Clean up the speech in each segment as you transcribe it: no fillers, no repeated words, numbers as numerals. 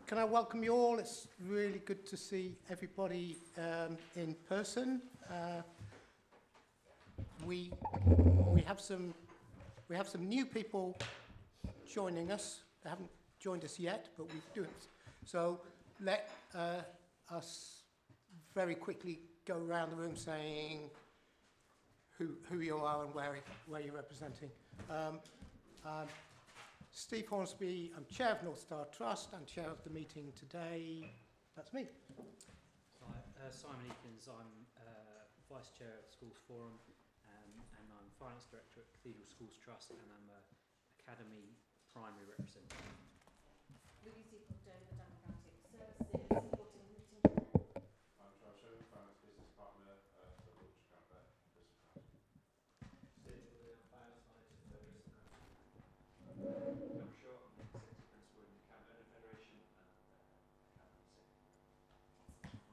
Can I welcome you all? It's really good to see everybody in person. We have some new people joining us. They haven't joined us yet, but we're doing it. So let us very quickly go around the room saying who you are and where you're representing. Steve Hornsby, I'm Chair of North Star Trust and Chair of the meeting today. That's me. Hi, Simon Eakins, I'm Vice Chair of the Schools Forum and I'm Finance Director at Cathedral Schools Trust and I'm an Academy Primary Representative. Louise Eagle-Doe, the Democratic Services, supporting the meeting today. I'm Charles Sherwood, Finance Business Partner for Wiltshire County, Bristol County. Steve William, Finance Manager for Bristol County. I'm sure I'm the Executive Principal in the Camp Owner Federation and Academy Secretary.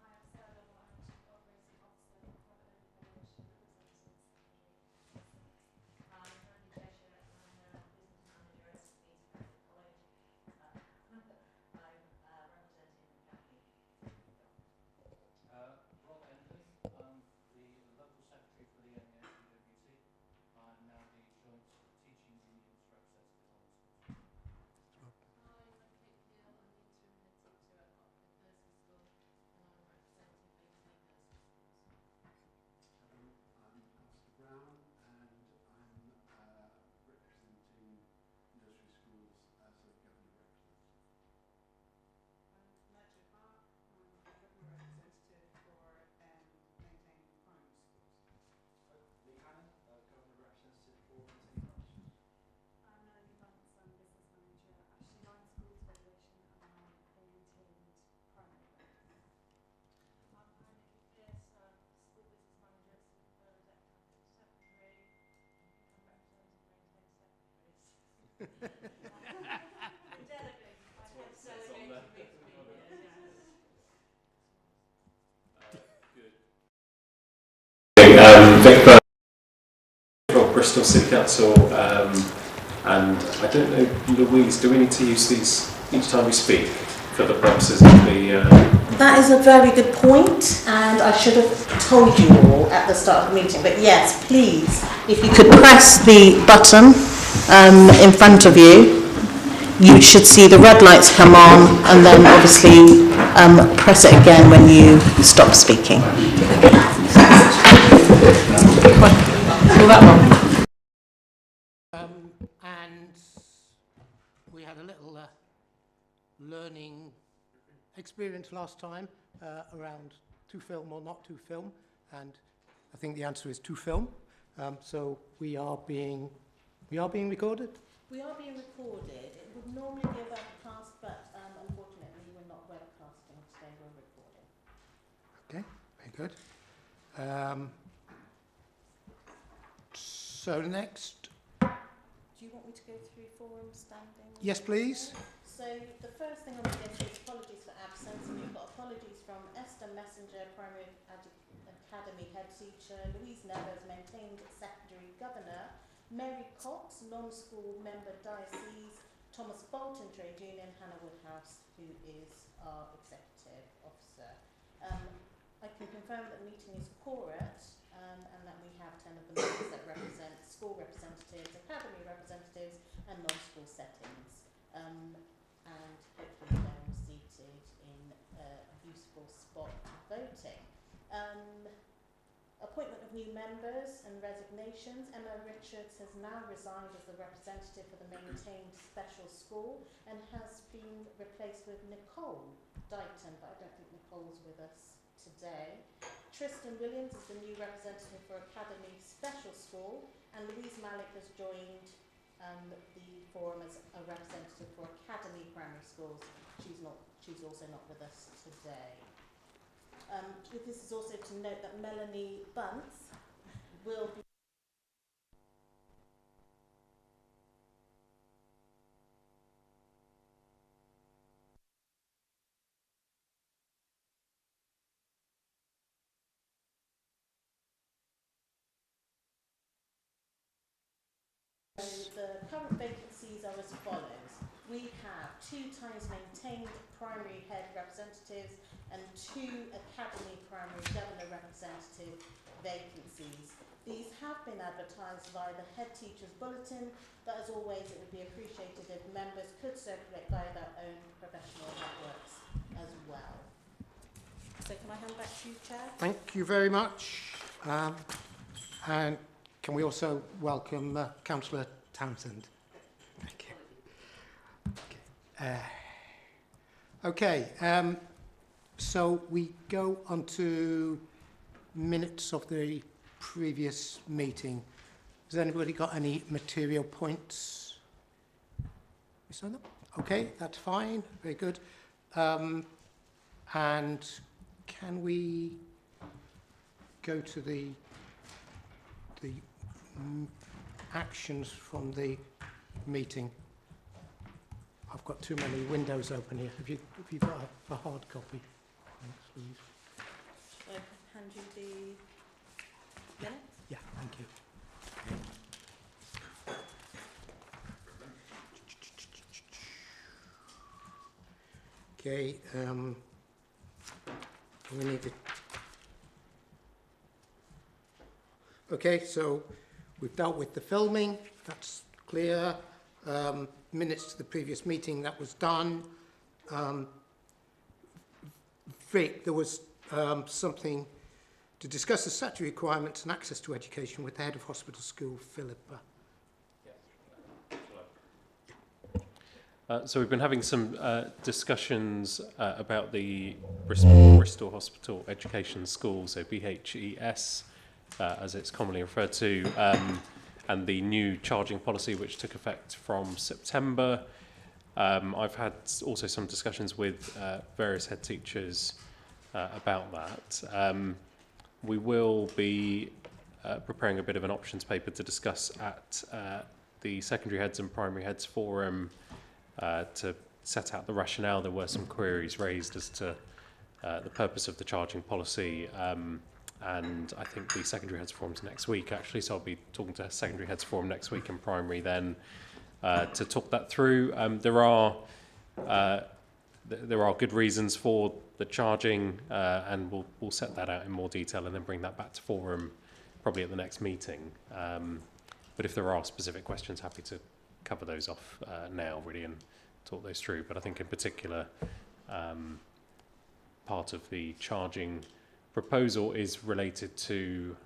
Hi, I'm Sarah Lovell, I'm Chief Operating Officer of the Private Owner Federation, representing secondary. I'm Tony Cheshire and I'm Business Manager at Leeds Catholic College. I'm representing the Academy. Rob Endley, I'm the local secretary for the MESPWT. I'm now the joint teaching unions representative on the schools. Hi, I'm Kate Peel, I'm the interim head teacher at Oxford Thursday School and I'm representing BT Thursday Schools. I'm Alistair Brown and I'm representing nursery schools as a governor representative. Nigel Park, I'm a governor representative for maintaining primary schools. Lee Hannon, governor representative for maintaining primary schools. I'm Melanie Bunce, I'm Business Manager at Ashley Line Schools Federation and I'm a maintained primary rep. I'm Nikki Pearce, School Business Manager at St Bernadette Catholic Secondary. I think I'm representing maintained secretaries. Delegate, I have delegated me to be here, yes. Vic Burn from Bristol City Council, and I don't know, Louise, do we need to use these each time we speak for the purposes of the... That is a very good point, and I should have told you all at the start of the meeting, but yes, please, if you could press the button in front of you, you should see the red lights come on, and then obviously press it again when you stop speaking. And we had a little learning experience last time around to film or not to film, and I think the answer is to film. So we are being recorded. we are being recorded. It would normally be a webcast, but unfortunately we're not webcasting today, we're recording. Okay, very good. So next, Do you want me to go through forum standing? yes please. So the first thing I'm going to go through is apologies for absence, and we've got apologies from Esther Messenger, Primary Academy Head Teacher, Louise Nevers, Maintained Secondary Governor, Mary Cox, Non-School Member Diocese, Thomas Bolton, Trade Union, Hannah Woodhouse, who is our Executive Officer. I can confirm that the meeting is quorate, and that we have 10 of the members that represent school representatives, academy representatives and non-school settings. And hopefully they're all seated in useful spot voting. Appointment of new members and resignations. Emma Richards has now resigned as the representative for the maintained special school and has been replaced with Nicole Dighton, but I don't think Nicole's with us today. Tristan Williams is the new representative for Academy Special School, and Louise Malik has joined the forum as a representative for Academy Primary Schools. She's also not with us today. This is also to note that Melanie Bunce will be the current vacancies are as follows. we have 2 times maintained primary head representatives and 2 academy primary governor representative vacancies. These have been advertised via the head teacher's bulletin, but as always it would be appreciated if members could circulate via their own professional networks as well. So can I hand back to you, Chair? Thank you very much. And can we also welcome Councillor Townsend? Thank you. Okay, so we go on to minutes of the previous meeting. Has anybody got any material points? You saw them? Okay, that's fine. Very good. And can we go to the actions from the meeting? I've got too many windows open here. Have you got a hard copy? Thanks, Louise. Shall I hand you the minutes? Yeah, thank you. Okay, we need to... Okay, so we've dealt with the filming, that's clear. Minutes to the previous meeting, that was done. Vic, there was something to discuss the statutory requirements and access to education with the head of hospital school, Philippa. So we've been having some discussions about the Bristol Hospital Education School, so BHES, as it's commonly referred to, and the new charging policy which took effect from September. I've had also some discussions with various head teachers about that. We will be preparing a bit of an options paper to discuss at the Secondary Heads and Primary Heads Forum to set out the rationale. There were some queries raised as to the purpose of the charging policy, and I think the Secondary Heads Forum's next week actually, so I'll be talking to Secondary Heads Forum next week and Primary then to talk that through. There are good reasons for the charging, and we'll set that out in more detail and then bring that back to Forum probably at the next meeting. But if there are specific questions, happy to cover those off now really and talk those through. But I think in particular part of the charging proposal is related to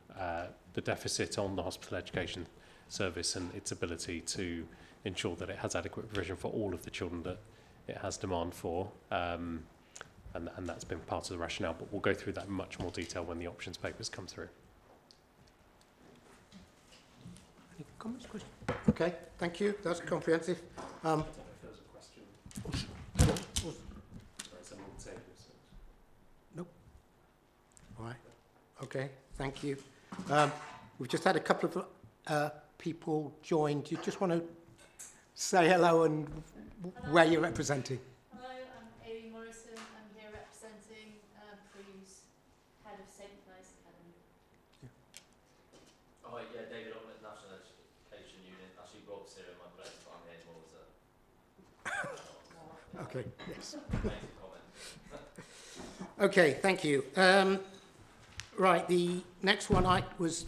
the deficit on the hospital education service and its ability to ensure that it has adequate provision for all of the children that it has demand for, and that's been part of the rationale, but we'll go through that in much more detail when the options papers come through. Any comments, questions? Okay, thank you, that's comprehensive. I don't know if there was a question. Nope. All right, okay, thank you. We've just had a couple of people join. Do you just want to say hello and where you're representing? Hello, I'm Amy Morrison. I'm here representing Prue's head of St. Nice Academy. Oh, yeah, David Ockland, National Education Unit. Actually, Rob's here in my place, but I'm here more as a... Okay, yes. Make a comment. Okay, thank you. Right, the next one was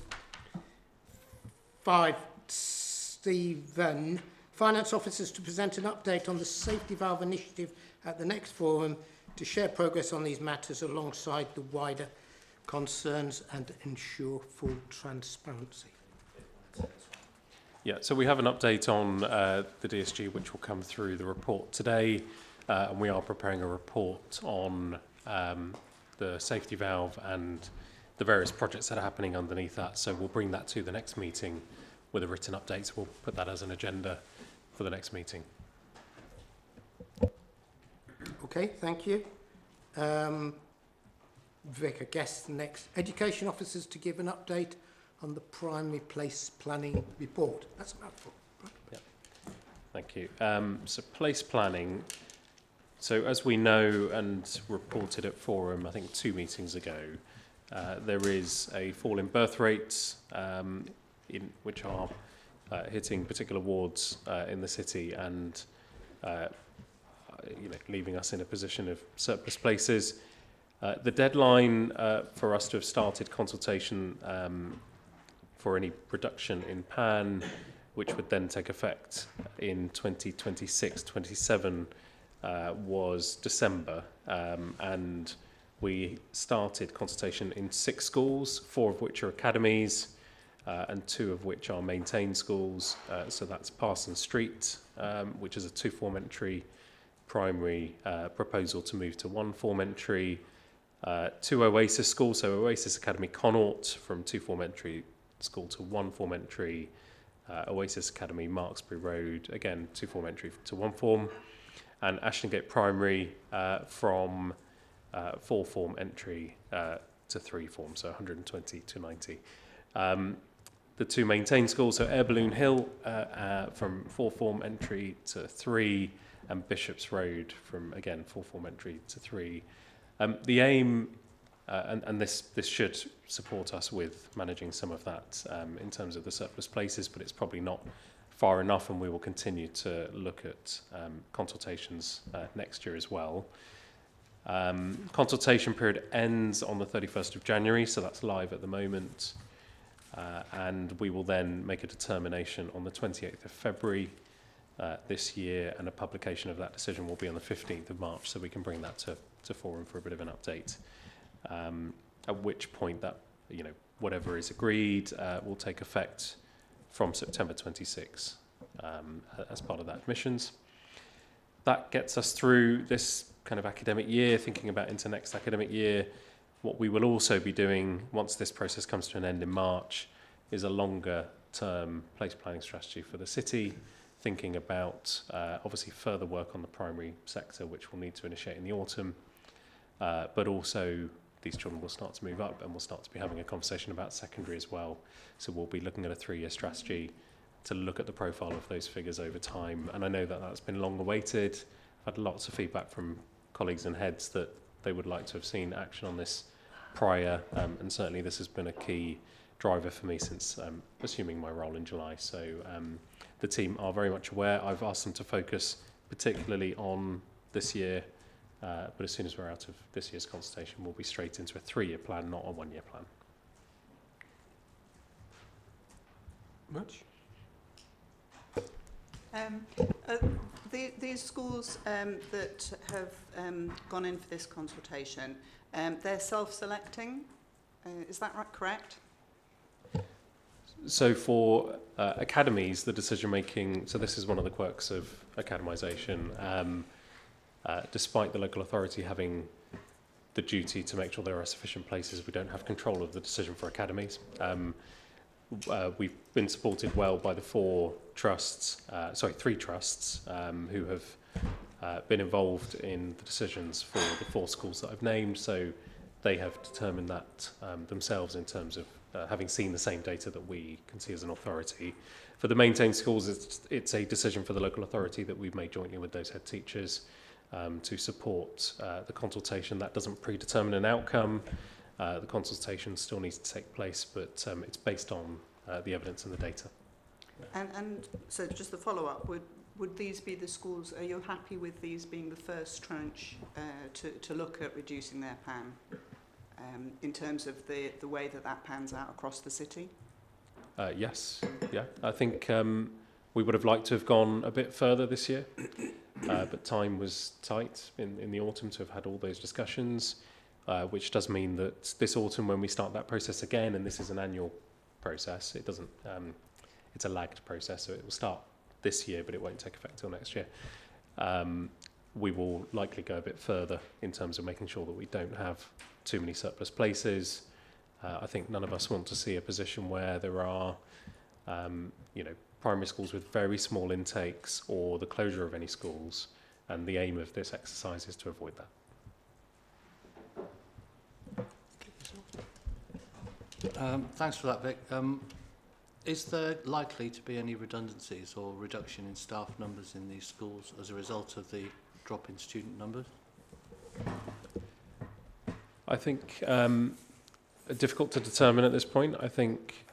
5, Stephen. Finance officers to present an update on the safety valve initiative at the next forum to share progress on these matters alongside the wider concerns and ensure full transparency. Yeah, so we have an update on the DSG which will come through the report today, and we are preparing a report on the safety valve and the various projects that are happening underneath that. So we'll bring that to the next meeting with a written update. So we'll put that as an agenda for the next meeting. Okay, thank you. Vic, I guess the next education officers to give an update on the primary place planning report. That's a mouthful. Right. Yeah. Thank you. So place planning. So as we know and reported at Forum, I think 2 meetings ago, there is a fall in birth rates which are hitting particular wards in the city, and leaving us in a position of surplus places. The deadline for us to have started consultation for any reduction in PAN, which would then take effect in 2026-27, was December, and we started consultation in 6 schools, 4 of which are academies, and 2 of which are maintained schools. So that's Parsons Street, which is a 2-form entry primary proposal to move to 1-form entry. 2 Oasis schools, so Oasis Academy Connaught from 2-form entry school to 1-form entry. Oasis Academy Marksbury Road, again 2-form entry to 1-form. And Ashton-gate Primary from 4-form entry to 3-form, so 120 to 90. The 2 maintained schools, so Air Balloon Hill from 4-form entry to 3, and Bishop's Road from, again, 4-form entry to 3. The aim, and this should support us with managing some of that in terms of the surplus places, but it's probably not far enough, and we will continue to look at consultations next year as well. Consultation period ends on the 31st of January, so that's live at the moment. And we will then make a determination on the 28th of February this year, and a publication of that decision will be on the 15th of March, so we can bring that to forum for a bit of an update. At which point that, whatever is agreed will take effect from September 26 as part of that admissions. That gets us through this kind of academic year, thinking about into next academic year. What we will also be doing once this process comes to an end in March is a longer term place planning strategy for the city, thinking about obviously further work on the primary sector, which we'll need to initiate in the autumn, but also these children will start to move up, and we'll start to be having a conversation about secondary as well. So we'll be looking at a 3-year strategy to look at the profile of those figures over time. And I know that that's been long awaited. I've had lots of feedback from colleagues and heads that they would like to have seen action on this prior, and certainly this has been a key driver for me since assuming my role in July. So the team are very much aware. I've asked them to focus particularly on this year, but as soon as we're out of this year's consultation, we'll be straight into a 3-year plan, not a 1-year plan. Much? These schools that have gone in for this consultation, they're self-selecting, is that correct? So for academies, the decision making, so this is one of the quirks of academisation, despite the local authority having the duty to make sure there are sufficient places, we don't have control of the decision for academies. We've been supported well by the 3 trusts who have been involved in the decisions for the 4 schools that I've named. So they have determined that themselves in terms of having seen the same data that we can see as an authority. For the maintained schools, it's a decision for the local authority that we've made jointly with those head teachers to support the consultation. That doesn't predetermine an outcome. The consultation still needs to take place, but it's based on the evidence and the data. And so just the follow-up, would these be the schools, are you happy with these being the first tranche to look at reducing their PAN in terms of the way that pans out across the city? Yes, yeah. I think we would have liked to have gone a bit further this year, but time was tight in the autumn to have had all those discussions. Which does mean that this autumn, when we start that process again, and this is an annual process, it doesn't, it's a lagged process, so it will start this year, but it won't take effect till next year. We will likely go a bit further in terms of making sure that we don't have too many surplus places. I think none of us want to see a position where there are, primary schools with very small intakes or the closure of any schools, and the aim of this exercise is to avoid that. Thanks for that, Vic. Is there likely to be any redundancies or reduction in staff numbers in these schools as a result of the drop in student numbers? I think difficult to determine at this point. I think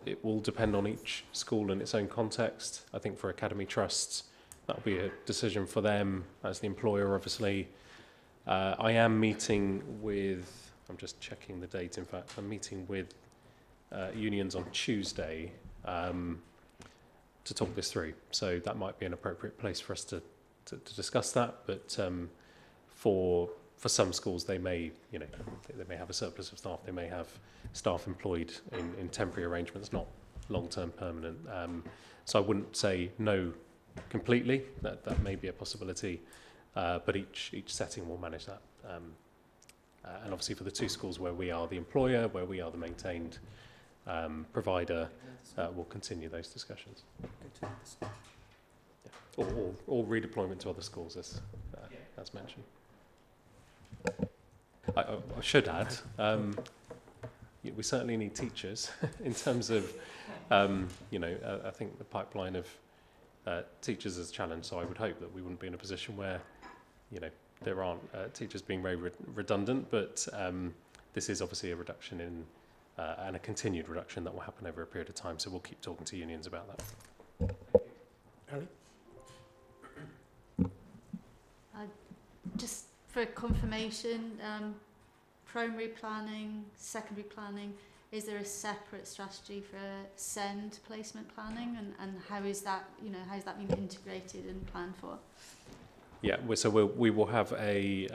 it will depend on each school and its own context. I think for academy trusts, that'll be a decision for them as the employer, obviously. I am meeting with, I'm just checking the date, in fact, I'm meeting with unions on Tuesday to talk this through. So that might be an appropriate place for us to discuss that. But for some schools, they may, you know, they may have a surplus of staff. They may have staff employed in temporary arrangements, not long-term permanent. So I wouldn't say no completely. That may be a possibility. But each setting will manage that. And obviously for the two schools where we are the employer, where we are the maintained provider, we'll continue those discussions. Yeah. Or redeployment to other schools, as mentioned. I should add, we certainly need teachers in terms of, you know, I think the pipeline of teachers is a challenge, so I would hope that we wouldn't be in a position where, you know, there aren't teachers being very redundant, but this is obviously a reduction in and a continued reduction that will happen over a period of time, so we'll keep talking to unions about that. Ellie? Just for confirmation, primary planning, secondary planning, is there a separate strategy for SEND placement planning, and how is that, you know, how is that being integrated and planned for? Yeah, so we will have a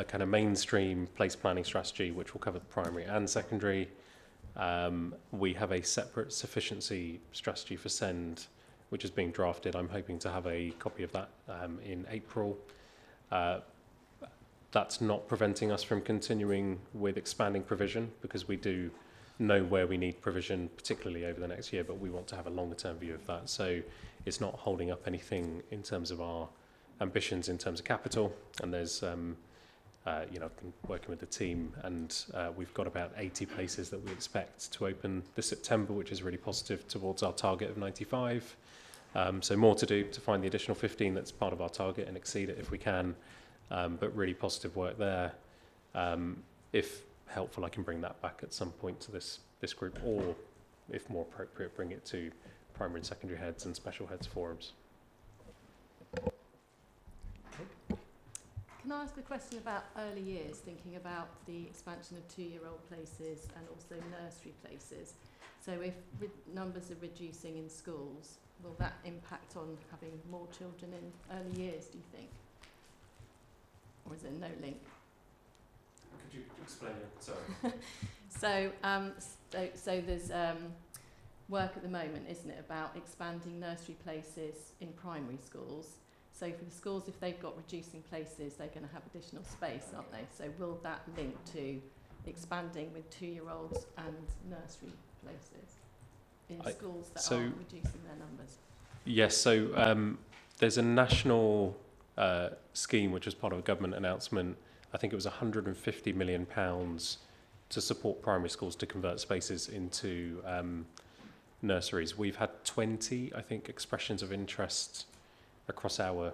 kind of mainstream place planning strategy which will cover the primary and secondary. We have a separate sufficiency strategy for SEND which is being drafted. I'm hoping to have a copy of that in April. That's not preventing us from continuing with expanding provision, because we do know where we need provision, particularly over the next year, but we want to have a longer term view of that. So it's not holding up anything in terms of our ambitions in terms of capital. And there's, you know, I've been working with the team, and we've got about 80 places that we expect to open this September, which is really positive towards our target of 95. So more to do to find the additional 15 that's part of our target and exceed it if we can. But really positive work there. If helpful, I can bring that back at some point to this group, or if more appropriate, bring it to primary and secondary heads and special heads forums. Can I ask a question about early years, thinking about the expansion of 2-year-old places and also nursery places? So if numbers are reducing in schools, will that impact on having more children in early years, do you think? Or is there no link? Could you explain it? Sorry. So there's work at the moment, isn't it, about expanding nursery places in primary schools. So for the schools, if they've got reducing places, they're going to have additional space, aren't they? So will that link to expanding with 2-year-olds and nursery places in schools that are reducing their numbers? Yes, so there's a national scheme which was part of a government announcement. I think it was £150 million to support primary schools to convert spaces into nurseries. We've had 20, I think, expressions of interest across our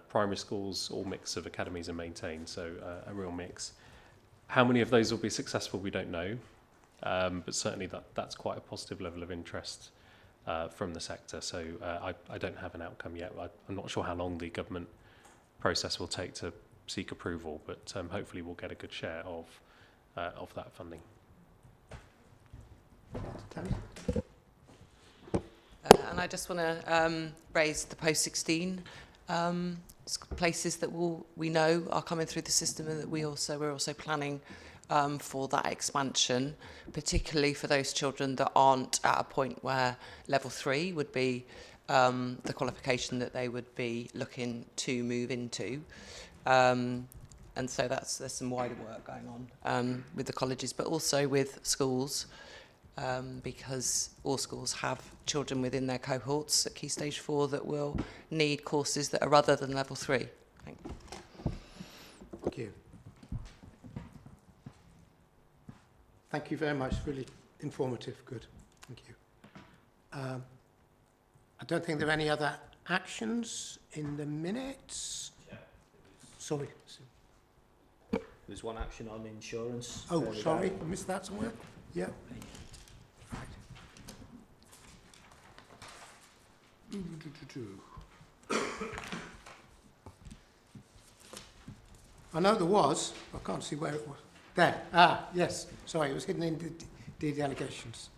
primary schools, all mix of academies and maintained, so a real mix. How many of those will be successful, we don't know, but certainly that's quite a positive level of interest from the sector. So I don't have an outcome yet. I'm not sure how long the government process will take to seek approval, but hopefully we'll get a good share of that funding. And I just want to raise the post-16 places that we know are coming through the system, and that we're also planning for that expansion, particularly for those children that aren't at a point where level 3 would be the qualification that they would be looking to move into. And so there's some wider work going on with the colleges, but also with schools, because all schools have children within their cohorts at Key Stage 4 that will need courses that are other than level 3. Thank you. Thank you very much. Really informative. Good. Thank you. I don't think there are any other actions in the minutes. Yeah. Sorry. There's one action on insurance. Oh, sorry. I missed that somewhere. Yeah. Right. I know there was. I can't see where it was. There. Yes. Sorry, it was hidden in the delegations.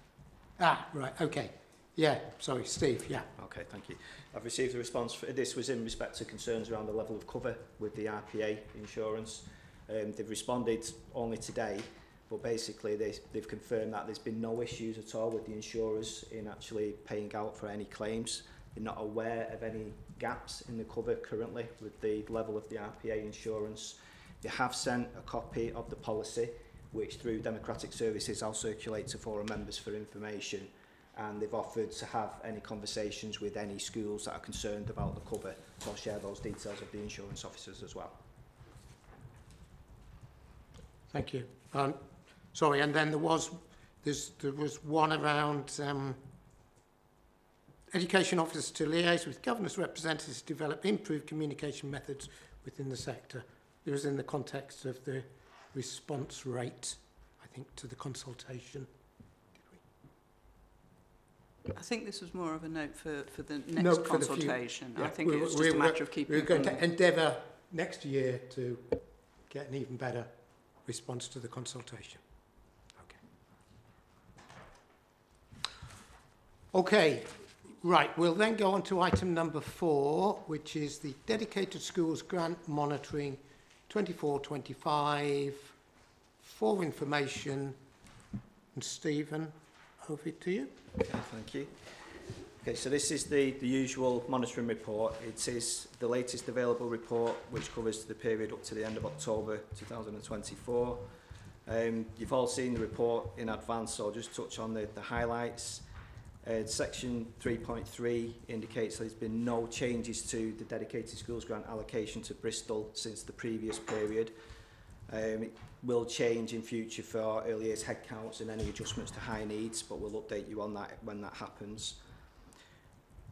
Right. Okay. Yeah. Sorry, Steve. Yeah. Okay, thank you. I've received a response. This was in respect to concerns around the level of cover with the RPA insurance. They've responded only today, but basically they've confirmed that there's been no issues at all with the insurers in actually paying out for any claims. They're not aware of any gaps in the cover currently with the level of the RPA insurance. They have sent a copy of the policy, which through Democratic Services I'll circulate to forum members for information, and they've offered to have any conversations with any schools that are concerned about the cover, so I'll share those details of the insurance officers as well. Thank you. Sorry, and then there was one around education officers to liaise with governors' representatives to develop improved communication methods within the sector. It was in the context of the response rate, I think, to the consultation. I think this was more of a note for the next consultation. Yeah, I think it was just a matter of keeping We're going to endeavour next year to get an even better response to the consultation. Okay, right, we'll then go on to item number 4, which is the Dedicated Schools Grant Monitoring 24-25 for information. And Stephen, over to you. Okay, thank you. Okay, so this is the usual monitoring report. It is the latest available report, which covers the period up to the end of October 2024. You've all seen the report in advance, so I'll just touch on the highlights. Section 3.3 indicates there's been no changes to the Dedicated Schools Grant allocation to Bristol since the previous period. It will change in future for early years headcounts and any adjustments to high needs, but we'll update you on that when that happens.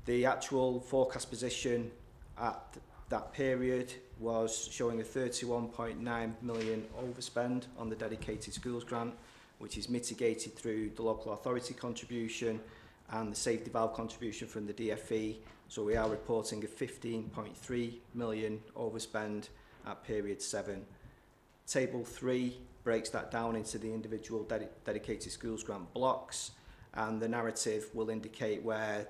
The actual forecast position at that period was showing a 31.9 million overspend on the Dedicated Schools Grant, which is mitigated through the local authority contribution and the safety valve contribution from the DFE. So we are reporting a 15.3 million overspend at period 7. Table 3 breaks that down into the individual Dedicated Schools Grant blocks, and the narrative will indicate where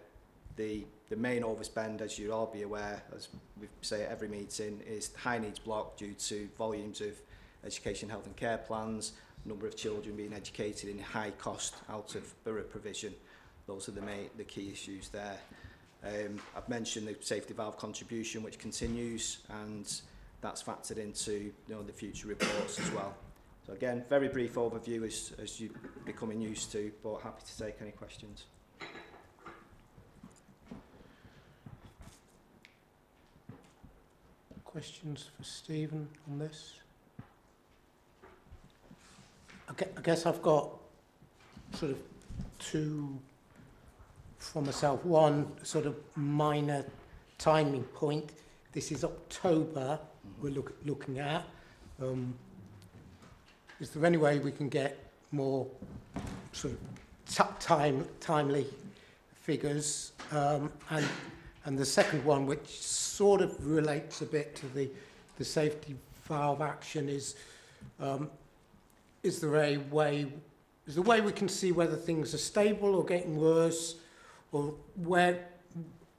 the main overspend, as you'll all be aware, as we say at every meeting, is the high needs block due to volumes of education, health and care plans, number of children being educated in high cost out of borough provision. Those are the key issues there. I've mentioned the safety valve contribution, which continues, and that's factored into the future reports as well. So again, very brief overview as you're becoming used to, but happy to take any questions. Questions for Stephen on this? Okay, I guess I've got sort of 2 from myself. One sort of minor timing point. This is October we're looking at. Is there any way we can get more sort of timely figures? And the second one, which sort of relates a bit to the safety valve action, is there a way we can see whether things are stable or getting worse, or where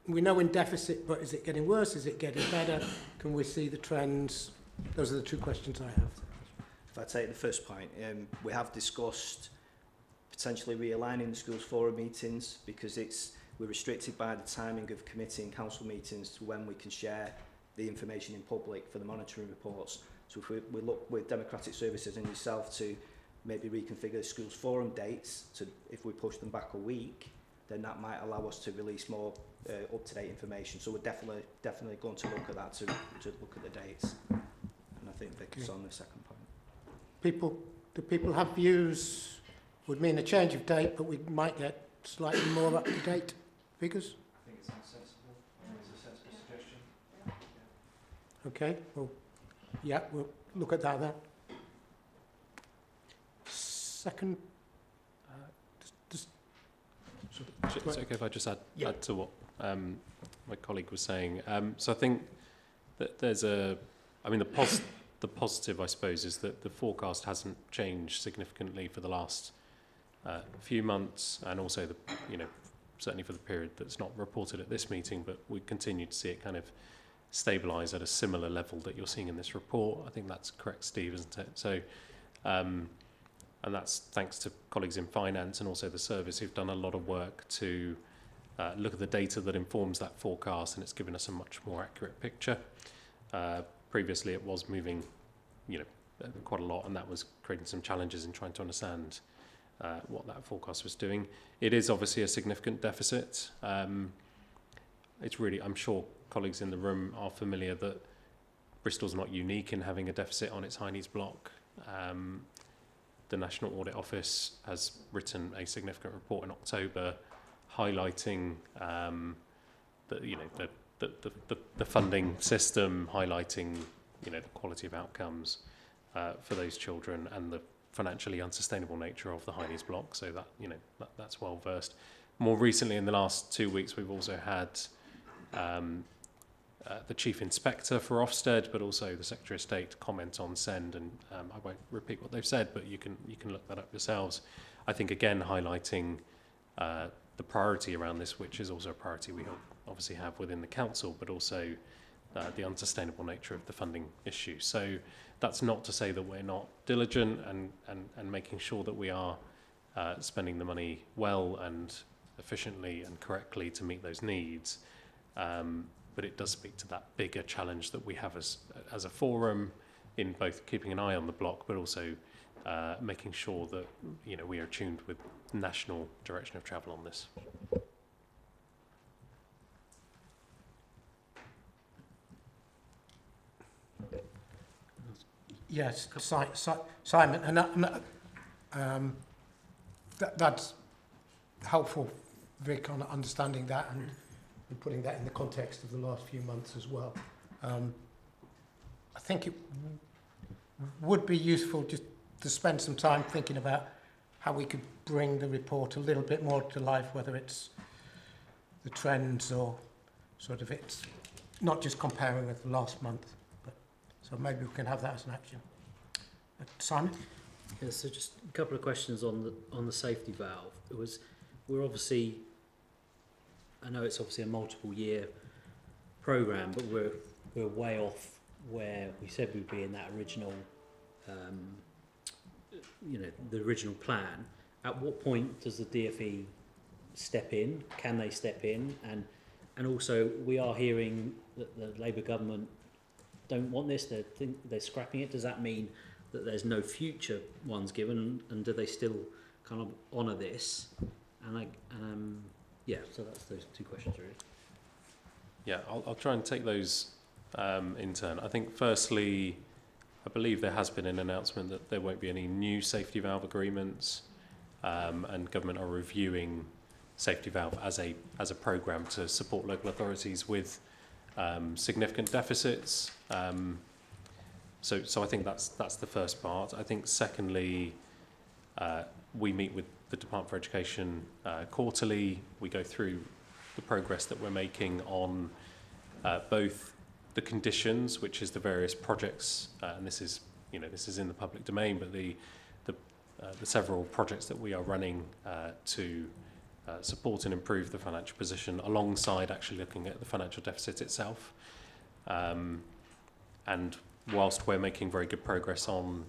we know in deficit, but is it getting worse? Is it getting better? Can we see the trends? Those are the 2 questions I have. If I take the first point, we have discussed potentially realigning the schools forum meetings because we're restricted by the timing of committee and council meetings to when we can share the information in public for the monitoring reports. So if we look with Democratic Services and yourself to maybe reconfigure the schools forum dates, to if we push them back a week, then that might allow us to release more up-to-date information. So we're definitely going to look at that to look at the dates. And I think Vic's on the second point. Do people have views? Would mean a change of date, but we might get slightly more up-to-date figures? I think it's sensible. It's a sensible suggestion. Okay, well, yeah, we'll look at that then. Second, It's okay if I just add to what my colleague was saying. So I think that there's the the positive, I suppose, is that the forecast hasn't changed significantly for the last few months, and also certainly for the period that's not reported at this meeting, but we continue to see it kind of stabilise at a similar level that you're seeing in this report. I think that's correct, Steve, isn't it? So, and that's thanks to colleagues in finance and also the service who've done a lot of work to look at the data that informs that forecast, and it's given us a much more accurate picture. Previously, it was moving, quite a lot, and that was creating some challenges in trying to understand what that forecast was doing. It is obviously a significant deficit. It's really, I'm sure colleagues in the room are familiar that Bristol's not unique in having a deficit on its high needs block. The National Audit Office has written a significant report in October highlighting the funding system, highlighting the quality of outcomes for those children and the financially unsustainable nature of the high needs block. So that that's well versed. More recently, in the last 2 weeks, we've also had the Chief Inspector for Ofsted, but also the Secretary of State comment on SEND, and I won't repeat what they've said, but you can look that up yourselves. I think again highlighting the priority around this, which is also a priority we obviously have within the council, but also the unsustainable nature of the funding issue. So that's not to say that we're not diligent and making sure that we are spending the money well and efficiently and correctly to meet those needs. But it does speak to that bigger challenge that we have as a forum in both keeping an eye on the block, but also making sure that we are tuned with national direction of travel on this. Yes, Simon, and that's helpful, Vic, on understanding that and putting that in the context of the last few months as well. I think it would be useful just to spend some time thinking about how we could bring the report a little bit more to life, whether it's the trends or sort of it's not just comparing with last month. So maybe we can have that as an action. Simon? Yeah, so just a couple of questions on the safety valve. We're obviously, I know it's obviously a multiple year programme, but we're way off where we said we'd be in that original, the original plan. At what point does the DfE step in? Can they step in? And also, we are hearing that the Labour government don't want this. They're scrapping it. Does that mean that there's no future ones given? And do they still kind of honour this? So that's those two questions really. Yeah, I'll try and take those in turn. I think firstly, I believe there has been an announcement that there won't be any new safety valve agreements, and government are reviewing safety valve as a programme to support local authorities with significant deficits. So I think that's the first part. I think secondly, we meet with the Department for Education quarterly. We go through the progress that we're making on both the conditions, which is the various projects, and this is in the public domain, but the several projects that we are running to support and improve the financial position, alongside actually looking at the financial deficit itself. And whilst we're making very good progress on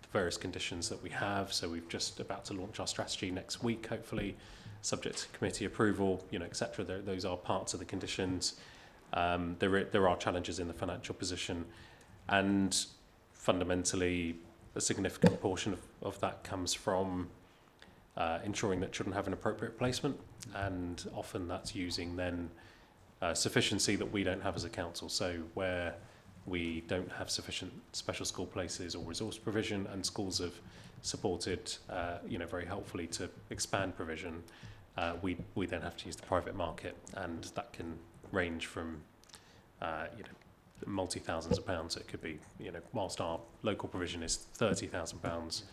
the various conditions that we have, so we've just about to launch our strategy next week, hopefully, subject to committee approval, etc. Those are parts of the conditions. There are challenges in the financial position, and fundamentally, a significant portion of that comes from ensuring that children have an appropriate placement, and often that's using then sufficiency that we don't have as a council. So where we don't have sufficient special school places or resource provision, and schools have supported very helpfully to expand provision, we then have to use the private market, and that can range from multi-thousands of pounds. It could be, whilst our local provision is £30,000,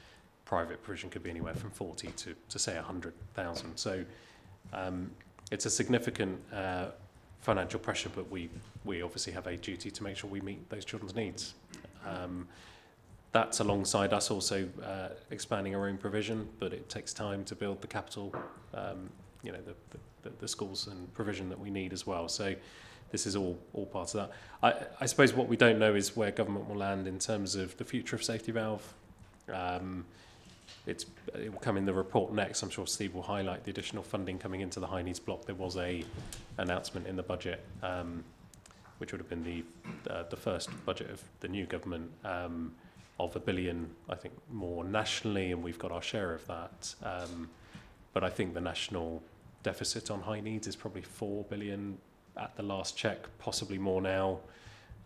private provision could be anywhere from 40 to say 100,000. So it's a significant financial pressure, but we obviously have a duty to make sure we meet those children's needs. That's alongside us also expanding our own provision, but it takes time to build the capital, you know, the schools and provision that we need as well. So this is all part of that. I suppose what we don't know is where government will land in terms of the future of Safety Valve. It will come in the report next. I'm sure Steve will highlight the additional funding coming into the high needs block. There was a announcement in the budget, which would have been the first budget of the new government, of $1 billion, I think, more nationally, and we've got our share of that. But I think the national deficit on high needs is probably $4 billion at the last check, possibly more now.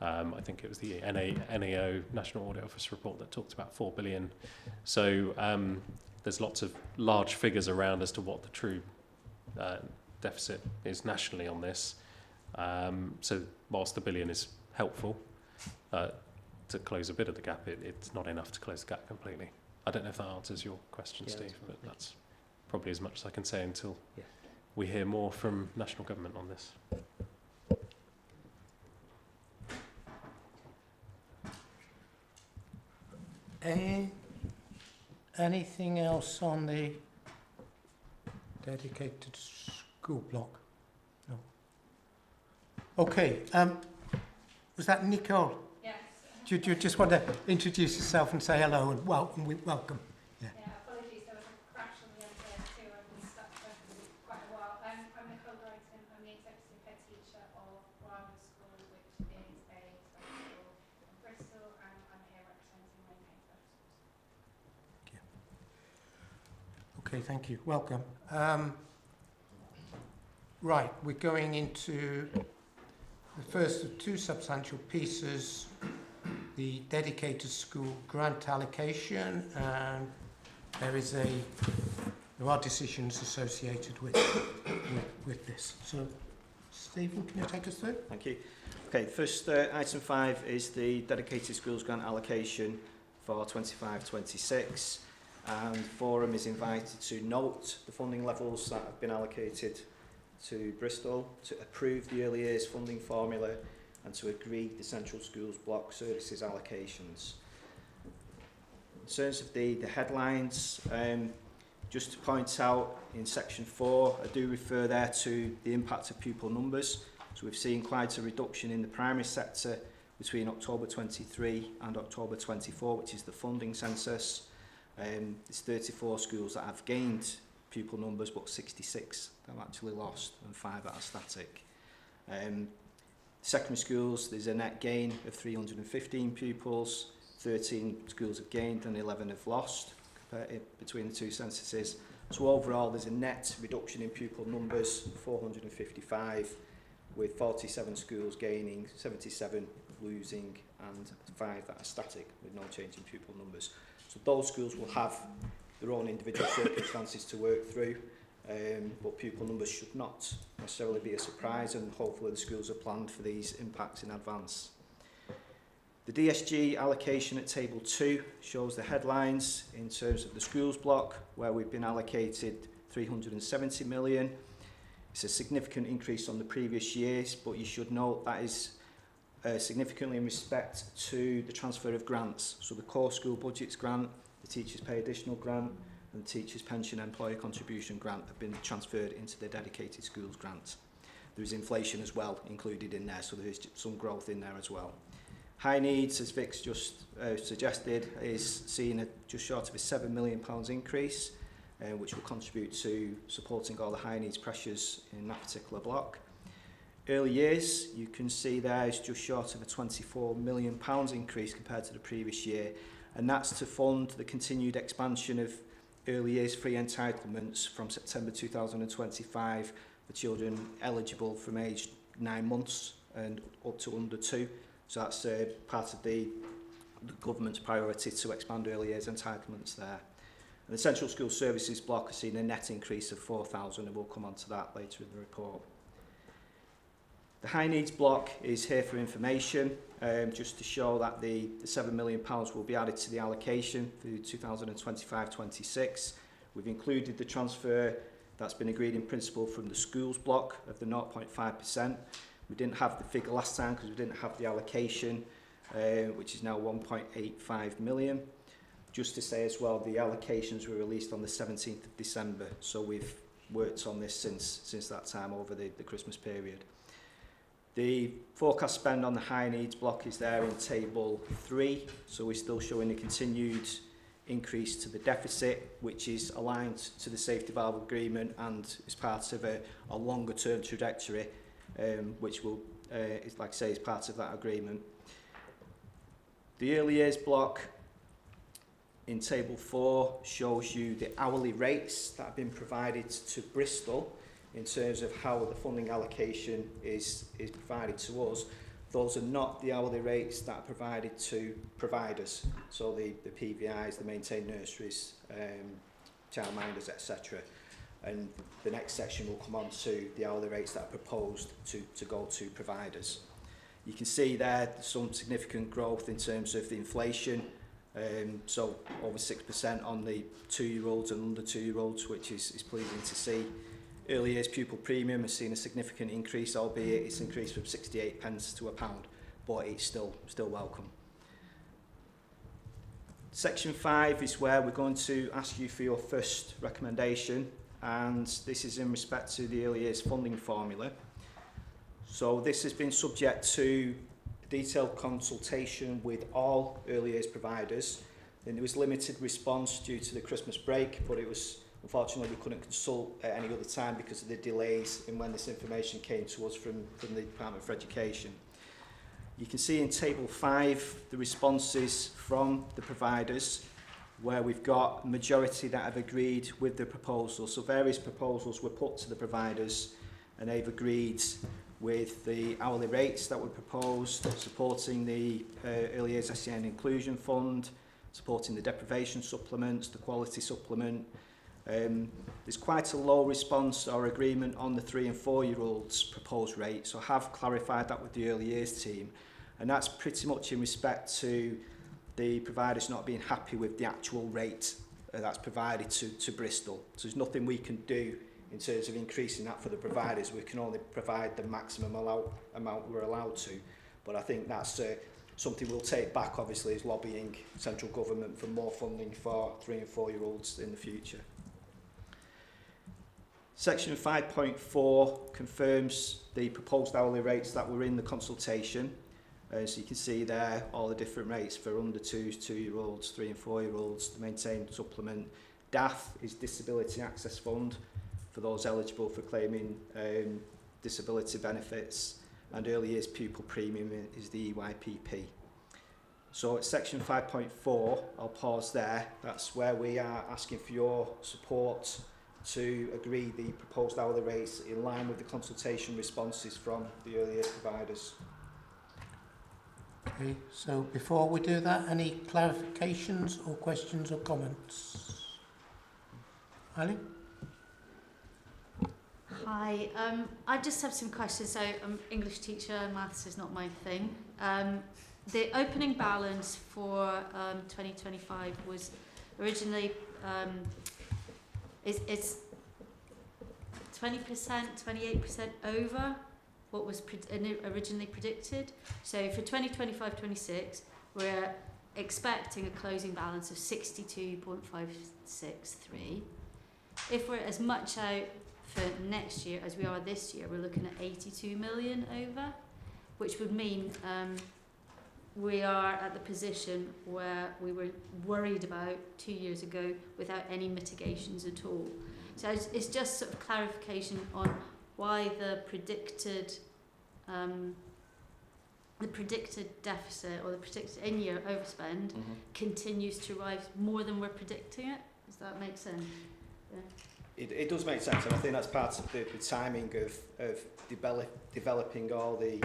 I think it was the NAO, National Audit Office report, that talked about $4 billion. So there's lots of large figures around as to what the true deficit is nationally on this. So whilst the $1 billion is helpful to close a bit of the gap, it's not enough to close the gap completely. I don't know if that answers your question, Yeah, Steve, that's but that's probably as much as I can say until we hear more from national government on this. Anything else on the dedicated school block? No. Okay. Was that Nicole? Yes. Do you just want to introduce yourself and say hello and welcome? Yeah. Apologies, there was a crash on the M32. I've been stuck for quite a while. I'm Nicole Brighton. I'm the executive head teacher of Bristol School, which is a school in Bristol, and I'm here representing Maintain Schools. Okay, thank you. Welcome. Right, we're going into the first of two substantial pieces, the dedicated school grant allocation, and there are decisions associated with this. So, Stephen, can you take us through? Thank you. Okay, first item 5 is the dedicated schools grant allocation for 25-26. And Forum is invited to note the funding levels that have been allocated to Bristol, to approve the early years funding formula, and to agree the central schools block services allocations. In terms of the headlines, just to point out in section 4, I do refer there to the impact of pupil numbers. So we've seen quite a reduction in the primary sector between October 23 and October 24, which is the funding census. There's 34 schools that have gained pupil numbers, but 66 that have actually lost, and 5 that are static. Secondary schools, there's a net gain of 315 pupils, 13 schools have gained and 11 have lost between the two censuses. So overall, there's a net reduction in pupil numbers, 455, with 47 schools gaining, 77 losing, and 5 that are static, with no change in pupil numbers. So those schools will have their own individual circumstances to work through, but pupil numbers should not necessarily be a surprise, and hopefully the schools are planned for these impacts in advance. The DSG allocation at table 2 shows the headlines in terms of the schools block, where we've been allocated 370 million. It's a significant increase on the previous years, but you should note that is significantly in respect to the transfer of grants. So the core school budgets grant, the teachers pay additional grant, and the teachers pension employer contribution grant have been transferred into the dedicated schools grant. There is inflation as well included in there, so there is some growth in there as well. High needs, as Vic's just suggested, is seeing just short of a £7 million increase, which will contribute to supporting all the high needs pressures in that particular block. Early years, you can see there is just short of a £24 million increase compared to the previous year, and that's to fund the continued expansion of early years free entitlements from September 2025 for children eligible from age 9 months and up to under 2. So that's part of the government's priority to expand early years entitlements there. And the Central School Services block has seen a net increase of 4,000, and we'll come on to that later in the report. The high needs block is here for information, just to show that the £7 million will be added to the allocation for 2025-26. We've included the transfer that's been agreed in principle from the schools block of the 0.5%. We didn't have the figure last time because we didn't have the allocation, which is now 1.85 million. Just to say as well, the allocations were released on the 17th of December, so we've worked on this since that time over the Christmas period. The forecast spend on the high needs block is there in table 3, so we're still showing a continued increase to the deficit, which is aligned to the safety valve agreement and is part of a longer term trajectory, which will, is, like I say, is part of that agreement. The early years block in table 4 shows you the hourly rates that have been provided to Bristol in terms of how the funding allocation is provided to us. Those are not the hourly rates that are provided to providers, so the PVIs, the maintained nurseries, childminders, etc. And the next section will come on to the hourly rates that are proposed to go to providers. You can see there some significant growth in terms of the inflation, so over 6% on the 2-year-olds and under 2-year-olds, which is pleasing to see. Early years pupil premium has seen a significant increase, albeit it's increased from 68 pence to £1, but it's still welcome. Section 5 is where we're going to ask you for your first recommendation, and this is in respect to the early years funding formula. So this has been subject to detailed consultation with all early years providers, and there was limited response due to the Christmas break, but it was unfortunately we couldn't consult at any other time because of the delays in when this information came to us from the Department for Education. You can see in table 5 the responses from the providers, where we've got a majority that have agreed with the proposal. So various proposals were put to the providers and they've agreed with the hourly rates that were proposed, supporting the Early Years SEN Inclusion Fund, supporting the deprivation supplements, the quality supplement. There's quite a low response or agreement on the 3 and 4-year-olds proposed rate, so I have clarified that with the early years team, and that's pretty much in respect to the providers not being happy with the actual rate that's provided to Bristol. So there's nothing we can do in terms of increasing that for the providers. We can only provide the maximum amount we're allowed to, but I think that's something we'll take back, obviously, is lobbying central government for more funding for 3 and 4-year-olds in the future. Section 5.4 confirms the proposed hourly rates that were in the consultation. So you can see there all the different rates for under 2s, 2-year-olds, 3 and 4-year-olds. The maintained supplement. DAF is Disability Access Fund for those eligible for claiming disability benefits, and early years pupil premium is the EYPP. So at section 5.4, I'll pause there. That's where we are asking for your support to agree the proposed hourly rates in line with the consultation responses from the early years providers. Okay, so before we do that, any clarifications or questions or comments? Ali? Hi, I just have some questions. So I'm an English teacher, maths is not my thing. The opening balance for 2025 was originally it's 20%, 28% over what was originally predicted. So for 2025-26, we're expecting a closing balance of 62.563. If we're as much out for next year as we are this year, we're looking at 82 million over, which would mean we are at the position where we were worried about 2 years ago without any mitigations at all. So it's just sort of clarification on why the predicted deficit or the predicted in-year overspend continues to rise more than we're predicting it. Does that make sense? Yeah. It does make sense, and I think that's part of the timing of developing all the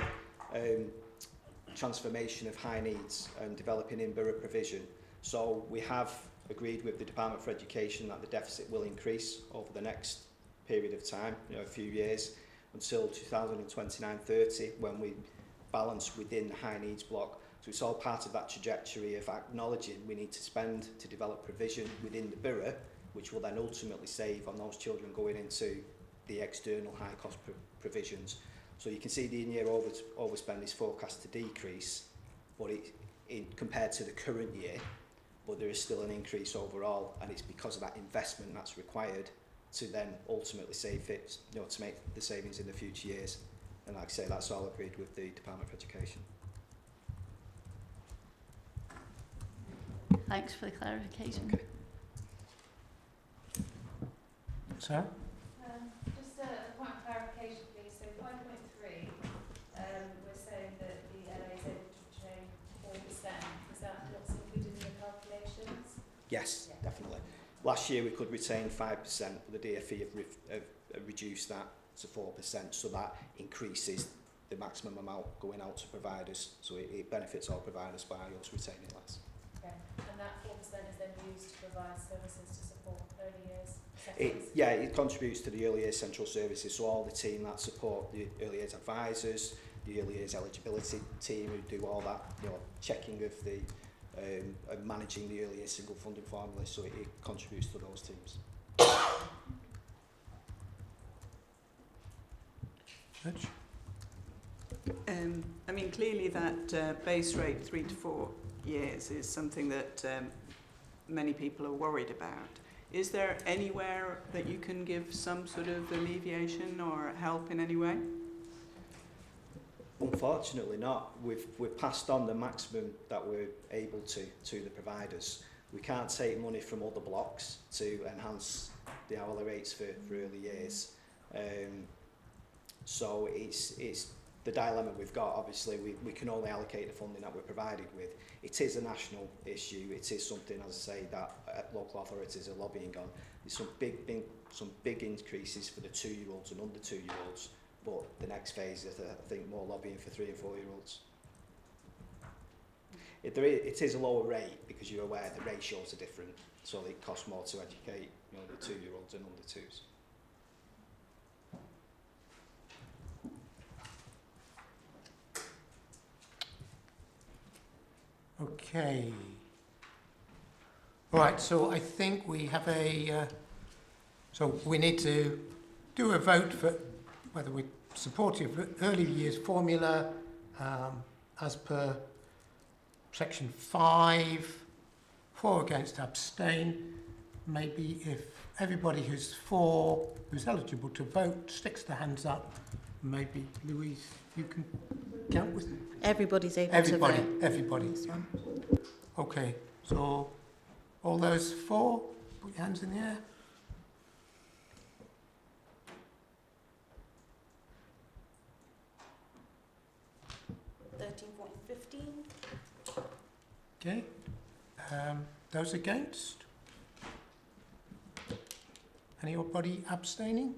transformation of high needs and developing in-borough provision. So we have agreed with the Department for Education that the deficit will increase over the next period of time, a few years, until 2029-30, when we balance within the high needs block. So it's all part of that trajectory of acknowledging we need to spend to develop provision within the borough, which will then ultimately save on those children going into the external high cost provisions. So you can see the in-year overspend is forecast to decrease but compared to the current year, but there is still an increase overall, and it's because of that investment that's required to then ultimately save it, you know, to make the savings in the future years. And like I say, that's all agreed with the Department for Education. Thanks for the clarification. Okay. Sarah? Just a point of clarification, please. So 5.3, we're saying that the LA is able to retain 4%. Is that what's included in the calculations? Yes, definitely. Last year we could retain 5%, but the DfE have reduced that to 4%, so that increases the maximum amount going out to providers, so it benefits all providers by us retaining less. Okay. And that 4% is then used to provide services to support early years? It contributes to the early years central services, so all the team that support the early years advisors, the early years eligibility team who do all that, you know, checking of the managing the early years single funding formula, so it contributes to those teams. I mean, clearly that base rate 3 to 4 years is something that many people are worried about. Is there anywhere that you can give some sort of alleviation or help in any way? Unfortunately not. We've passed on the maximum that we're able to the providers. We can't take money from other blocks to enhance the hourly rates for early years. So it's the dilemma we've got. Obviously we can only allocate the funding that we're provided with. It is a national issue. It is something, as I say, that local authorities are lobbying on. There's some big increases for the 2-year-olds and under 2-year-olds, but the next phase is, I think, more lobbying for 3 and 4-year-olds. It is a lower rate because you're aware the ratios are different, so it costs more to educate, you know, the 2-year-olds and under 2s. Okay. Right, so I think we have so we need to do a vote for whether we're supportive of early years formula as per section 5, 4 against, abstain. Maybe if everybody who's for, who's eligible to vote, sticks their hands up, maybe Louise, you can count with them. Everybody's able to vote. Everybody. Okay, so all those for, put your hands in the air. Okay, those against? Anybody abstaining?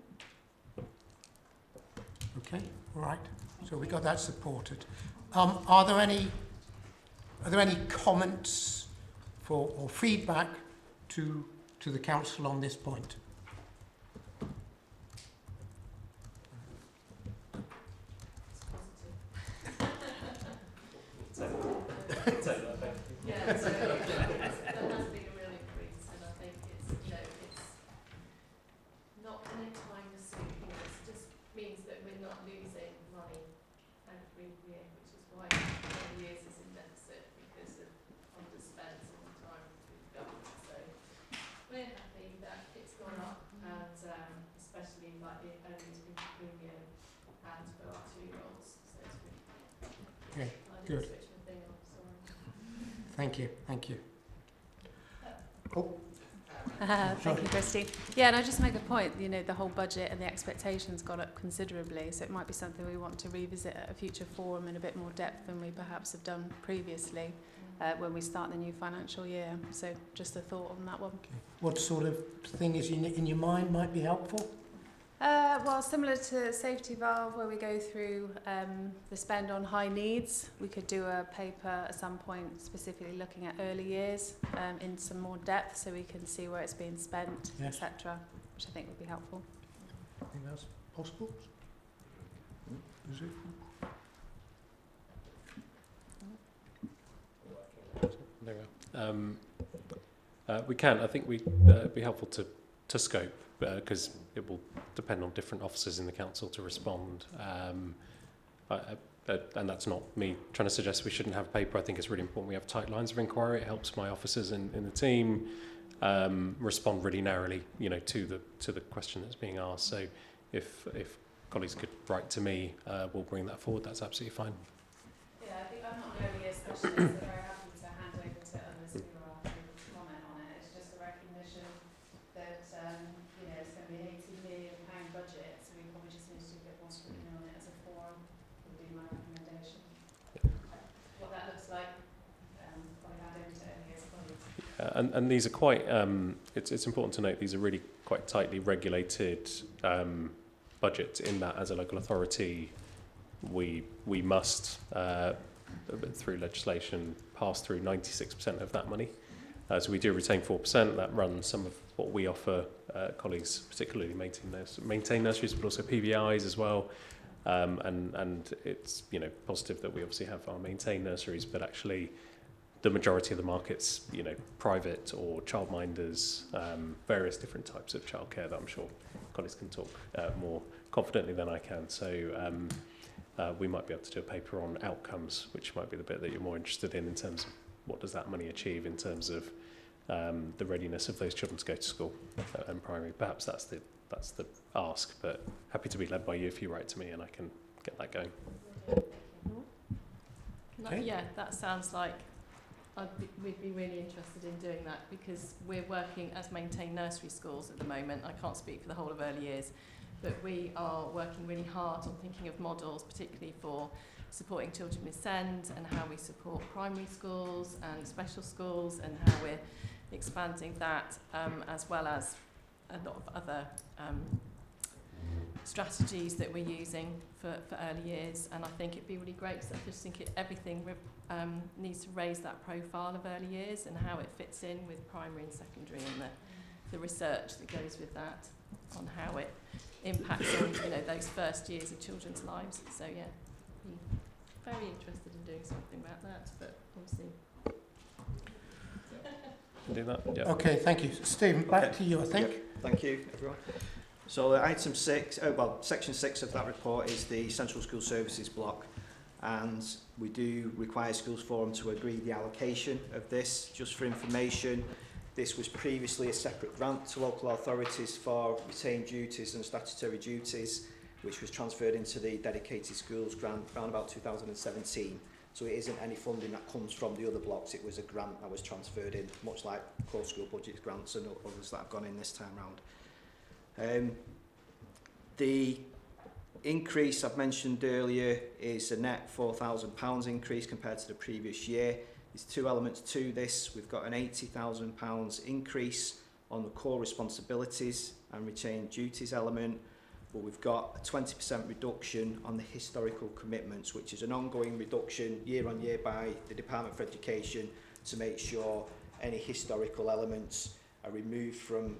Okay, right. So we got that supported. Are there any comments or feedback to the council on this point? Yeah, so there has been a real increase, and I think it's, you know, it's not anytime soon. It just means that we're not losing money every year, which is why early years is in deficit because of underspent all the time with government. So we're happy that it's gone up, and especially like the early to premium and for our 2-year-olds. So it's really Okay, good. Thank you, thank you. Oh. Thank you, Christine. Yeah, and I just make a point, you know, the whole budget and the expectations gone up considerably, so it might be something we want to revisit at a future forum in a bit more depth than we perhaps have done previously when we start the new financial year. So just a thought on that one. Okay. What sort of thing is in your mind might be helpful? Well, similar to safety valve, where we go through the spend on high needs, we could do a paper at some point specifically looking at early years in some more depth, so we can see where it's being spent, yes, etc., which I think would be helpful. I think that's possible. Is it? There we are. We can. I think we'd be helpful to scope because it will depend on different officers in the council to respond. and that's not me trying to suggest we shouldn't have a paper. I think it's really important we have tight lines of inquiry. It helps my officers in the team respond really narrowly, to the question that's being asked. So if colleagues could write to me, we'll bring that forward. That's absolutely fine. Yeah, I think I'm not an early years specialist, so very happy to hand over to others who are able to comment on it. It's just a recognition that, it's going to be an £80 million budget, so we probably just need to do a bit more scrutiny on it as a forum, would be my recommendation. What that looks like, probably hand over to early years colleagues. And these are quite, it's important to note, these are really quite tightly regulated budgets, in that as a local authority we must, through legislation, pass through 96% of that money. So we do retain 4%. That runs some of what we offer colleagues, particularly maintain nurseries, but also PVIs as well. And it's positive that we obviously have our maintained nurseries, but actually the majority of the market's private or childminders, various different types of childcare that I'm sure colleagues can talk more confidently than I can. So we might be able to do a paper on outcomes, which might be the bit that you're more interested in terms of what does that money achieve in terms of the readiness of those children to go to school and primary. Perhaps that's the ask, but happy to be led by you if you write to me and I can get that going. Okay. Yeah, that sounds like we'd be really interested in doing that, because we're working as maintained nursery schools at the moment. I can't speak for the whole of early years, but we are working really hard on thinking of models, particularly for supporting children with SEND and how we support primary schools and special schools and how we're expanding that, as well as a lot of other strategies that we're using for early years. And I think it'd be really great, because I just think everything needs to raise that profile of early years and how it fits in with primary and secondary, and the research that goes with that on how it impacts on those first years of children's lives. So yeah, be very interested in doing something about that, but obviously. Do that. Yeah. Okay, thank you. Stephen, back to you, I think. Yep. Thank you, everyone. So item 6, section 6 of that report is the Central School Services block, and we do require Schools Forum to agree the allocation of this. Just for information, this was previously a separate grant to local authorities for retained duties and statutory duties, which was transferred into the Dedicated Schools grant around about 2017. So it isn't any funding that comes from the other blocks. It was a grant that was transferred in, much like core school budget grants and others that have gone in this time round. The increase I've mentioned earlier is a net £4,000 increase compared to the previous year. There's two elements to this. We've got an £80,000 increase on the core responsibilities and retained duties element, but we've got a 20% reduction on the historical commitments, which is an ongoing reduction year on year by the Department for Education to make sure any historical elements are removed from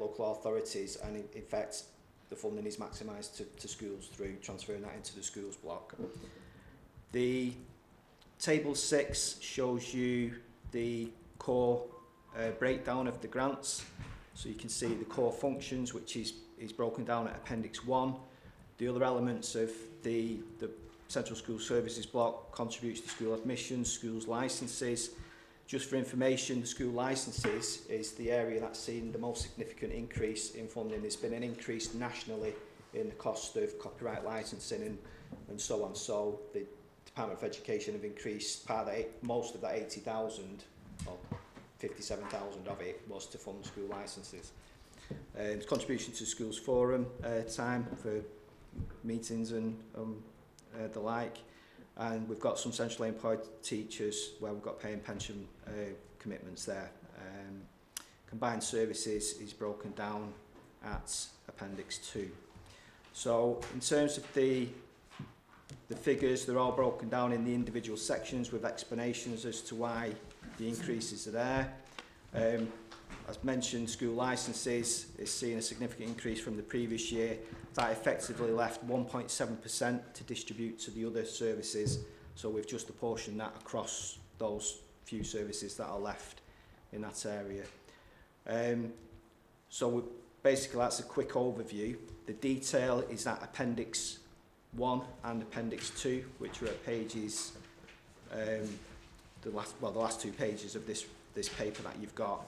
local authorities, and in fact the funding is maximised to schools through transferring that into the schools block. The table 6 shows you the core breakdown of the grants. So you can see the core functions, which is broken down at Appendix 1. The other elements of the Central School Services block contributes to school admissions, schools licences. Just for information, the school licences is the area that's seen the most significant increase in funding. There's been an increase nationally in the cost of copyright licensing and so on. So the Department for Education have increased most of that 80,000, or 57,000 of it was to fund school licences. Contribution to Schools Forum time for meetings and the like. And we've got some centrally employed teachers where we've got pay and pension commitments there. Combined services is broken down at Appendix 2. So in terms of the figures, they're all broken down in the individual sections with explanations as to why the increases are there. As mentioned, school licences is seeing a significant increase from the previous year. That effectively left 1.7% to distribute to the other services. So we've just apportioned that across those few services that are left in that area. So basically that's a quick overview. The detail is that Appendix 1 and Appendix 2, which are at pages, the last 2 pages of this paper that you've got.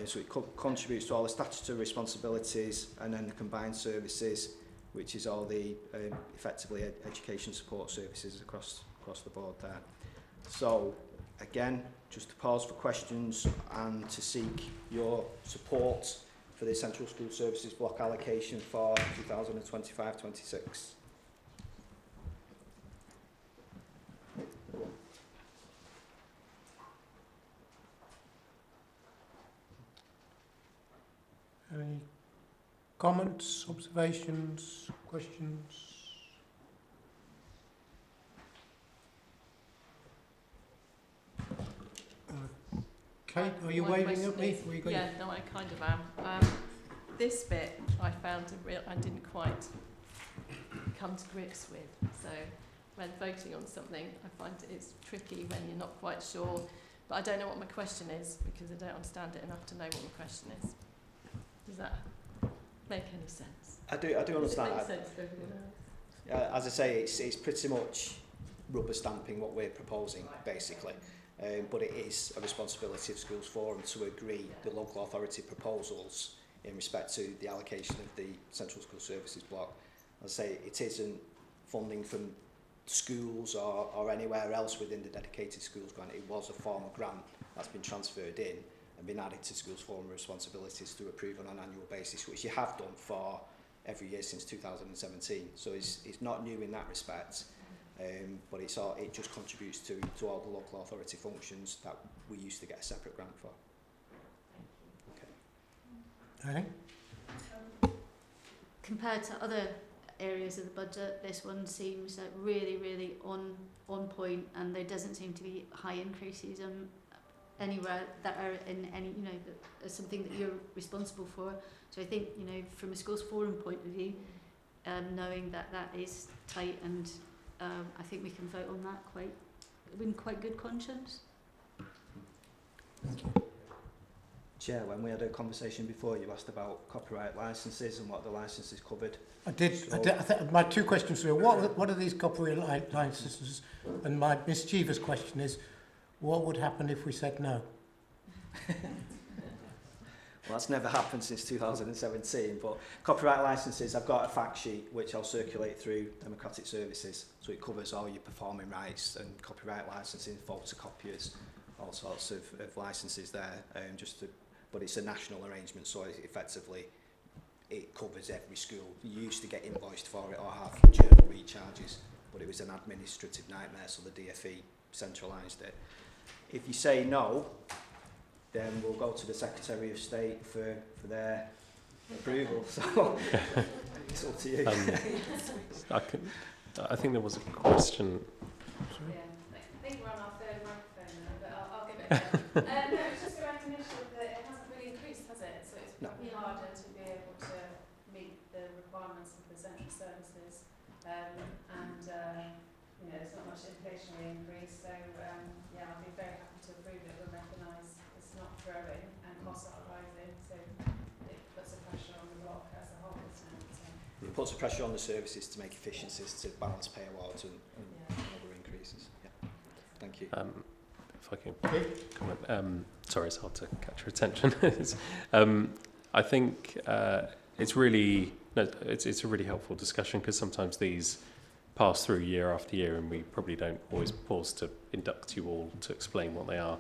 So it contributes to all the statutory responsibilities, and then the combined services, which is all the effectively education support services across the board there. So again, just to pause for questions and to seek your support for the Central School Services block allocation for 2025-26. Any comments, observations, questions? Kate, are you waving at me? Yeah, no, I kind of am. This bit I found I didn't quite come to grips with. So when voting on something, I find it's tricky when you're not quite sure. But I don't know what my question is because I don't understand it enough to know what my question is. Does that make any sense? I do understand Does it that. make sense to everyone else? As I say, it's pretty much rubber stamping what we're proposing, basically. But it is a responsibility of Schools Forum to agree the local authority proposals in respect to the allocation of the Central School Services block. As I say, it isn't funding from schools or anywhere else within the dedicated schools grant. It was a former grant that's been transferred in and been added to Schools Forum responsibilities to approve on an annual basis, which you have done for every year since 2017. So it's not new in that respect. But it just contributes to all the local authority functions that we used to get a separate grant for. Okay. Compared to other areas of the budget, this one seems really, really on point, and there doesn't seem to be high increases anywhere that are in any, that something that you're responsible for. So I think, from a Schools Forum point of view, knowing that is tight, and I think we can vote on that in quite good conscience. Chair, when we had a conversation before, you asked about copyright licences and what the licences covered. I did. My two questions were, what are these copyright licences? And my mischievous question is, what would happen if we said no? Well, that's never happened since 2017, but copyright licences, I've got a fact sheet which I'll circulate through Democratic Services, so it covers all your performing rights and copyright licensing, photocopiers, all sorts of licences there, but it's a national arrangement, so effectively it covers every school. You used to get invoiced for it or have journal recharges, but it was an administrative nightmare, so the DfE centralised it. If you say no, then we'll go to the Secretary of State for their approval. So it's up to you. I think there was a question. Yeah, I think we're on our third microphone now, but I'll give it a go. No, it's just a recognition that it hasn't really increased, has it? So it's probably harder to be able to meet the requirements of the central services, and there's not much inflationary increase. So yeah, I'll be very happy to approve it. We'll recognise it's not growing and costs are rising, so it puts a pressure on the block as a whole, isn't it? So. It puts a pressure on the services to make efficiencies, to balance pay awards and other increases. Yeah. Thank you. If I can comment. Sorry, it's hard to catch your attention. I think it's a really helpful discussion, because sometimes these pass through year after year and we probably don't always pause to induct you all to explain what they are.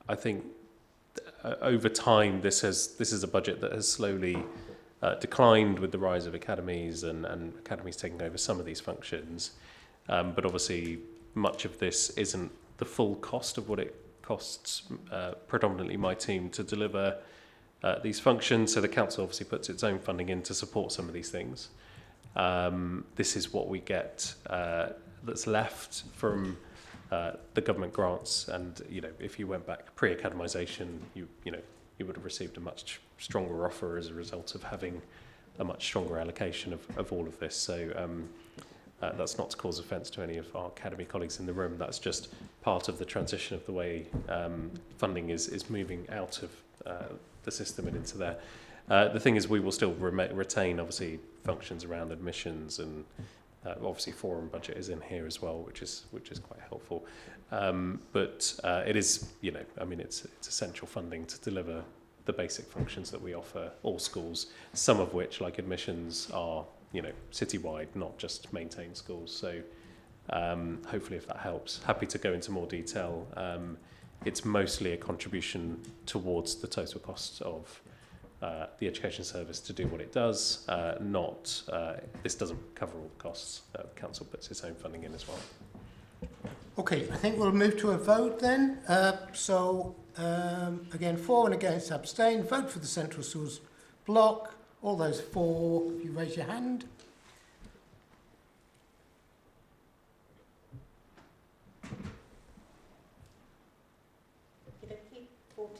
I think over time this is a budget that has slowly declined with the rise of academies and academies taking over some of these functions. But obviously much of this isn't the full cost of what it costs predominantly my team to deliver these functions. So the council obviously puts its own funding in to support some of these things. This is what we get that's left from the government grants, and if you went back pre-academisation, you would have received a much stronger offer as a result of having a much stronger allocation of all of this. So that's not to cause offence to any of our academy colleagues in the room. That's just part of the transition of the way funding is moving out of the system and into there. The thing is, we will still retain, obviously, functions around admissions, and obviously forum budget is in here as well, which is quite helpful. But it is, you know, I mean, it's essential funding to deliver the basic functions that we offer all schools, some of which, like admissions, are, you know, citywide, not just maintained schools. So hopefully, if that helps, happy to go into more detail. It's mostly a contribution towards the total cost of the education service to do what it does, this doesn't cover all the costs. The council puts its own funding in as well. Okay, I think we'll move to a vote then. Again, for and against, abstain. Vote for the Central Schools block. All those for, if you raise your hand. Okay, 14.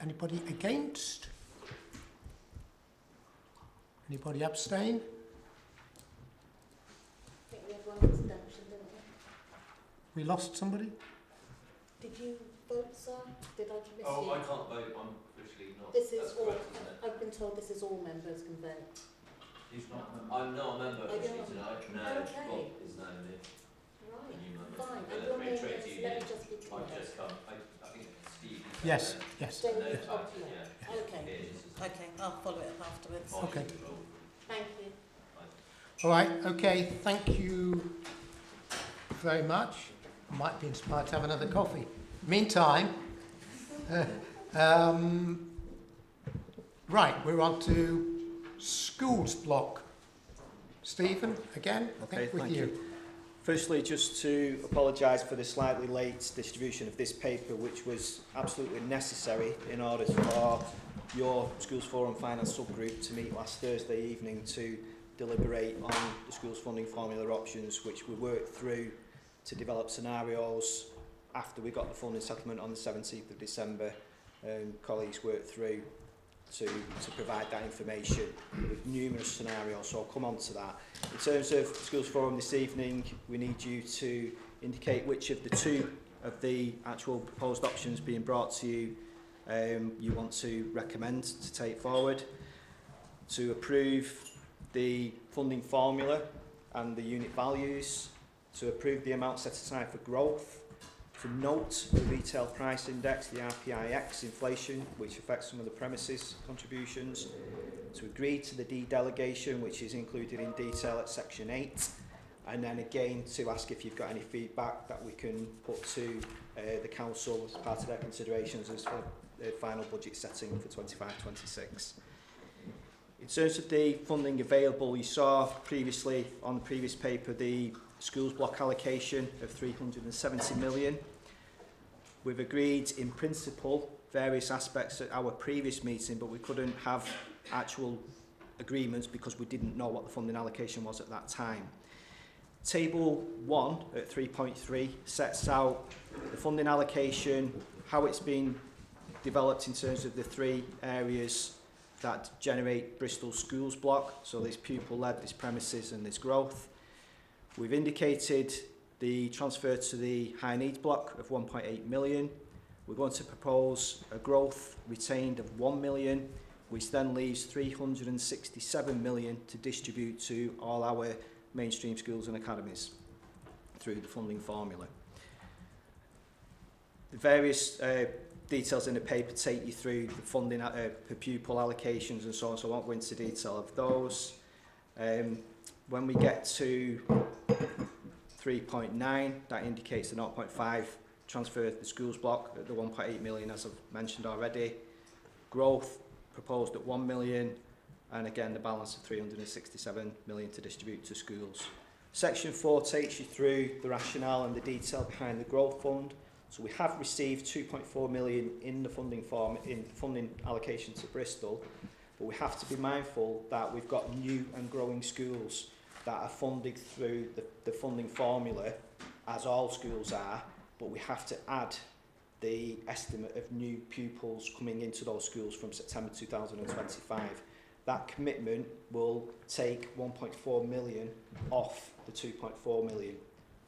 Anybody against? Anybody abstain? I think we had one abstention, didn't we? We lost somebody? Did you vote, sir? Did I miss you? Oh, I can't vote. I'm officially not. This is That's all. correct, isn't it? I've been told this is all members can vote. He's not. I'm not a member Oh, you're officially not? tonight. No. Okay. Bob is named it. Right. A new member. Fine. And And your name trade is, union. let me just be clear. I've just come. I think Steve. Yes, yes. David, No, oh, yeah. Okay. It is. Okay, I'll follow it up afterwards. Okay. Thank you. All right, okay, thank you very much. I might be inspired to have another coffee. Meantime, right, we're on to schools block. Stephen, again, I think with thank you. Firstly, just to apologise for the slightly late distribution of this paper, which was absolutely necessary in order for your Schools Forum Finance subgroup to meet last Thursday evening to deliberate on the schools funding formula options, which we worked through to develop scenarios after we got the funding settlement on the 17th of December. Colleagues worked through to provide that information with numerous scenarios, so I'll come on to that. In terms of Schools Forum this evening, we need you to indicate which of the two of the actual proposed options being brought to you you want to recommend to take forward. To approve the funding formula and the unit values, to approve the amount set aside for growth, to note the retail price index, the RPIX inflation, which affects some of the premises contributions, to agree to the delegation, which is included in detail at section 8, and then again to ask if you've got any feedback that we can put to the council as part of their considerations as for the final budget setting for 25-26. In terms of the funding available, you saw previously on the previous paper the schools block allocation of 370 million. We've agreed in principle various aspects at our previous meeting, but we couldn't have actual agreements because we didn't know what the funding allocation was at that time. Table 1 at 3.3 sets out the funding allocation, how it's been developed in terms of the three areas that generate Bristol schools block. So there's pupil-led, there's premises and there's growth. We've indicated the transfer to the high needs block of 1.8 million. We're going to propose a growth retained of 1 million, which then leaves 367 million to distribute to all our mainstream schools and academies through the funding formula. The various details in the paper take you through the funding per pupil allocations and so on, so I won't go into detail of those. When we get to 3.9, that indicates the 0.5 transfer to the schools block at the 1.8 million, as I've mentioned already. Growth proposed at 1 million, and again the balance of 367 million to distribute to schools. Section 4 takes you through the rationale and the detail behind the growth fund. So we have received 2.4 million in the funding allocation to Bristol, but we have to be mindful that we've got new and growing schools that are funded through the funding formula, as all schools are, but we have to add the estimate of new pupils coming into those schools from September 2025. That commitment will take 1.4 million off the 2.4 million.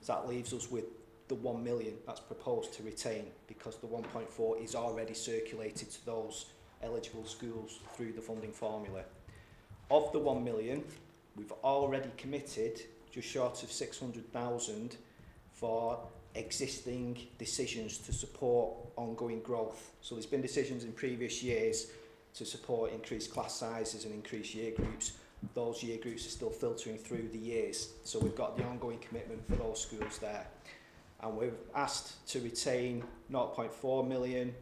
So that leaves us with the 1 million that's proposed to retain, because the 1.4 is already circulated to those eligible schools through the funding formula. Of the 1 million, we've already committed just short of 600,000 for existing decisions to support ongoing growth. So there's been decisions in previous years to support increased class sizes and increased year groups. Those year groups are still filtering through the years. So we've got the ongoing commitment for those schools there. And we've asked to retain 0.4 million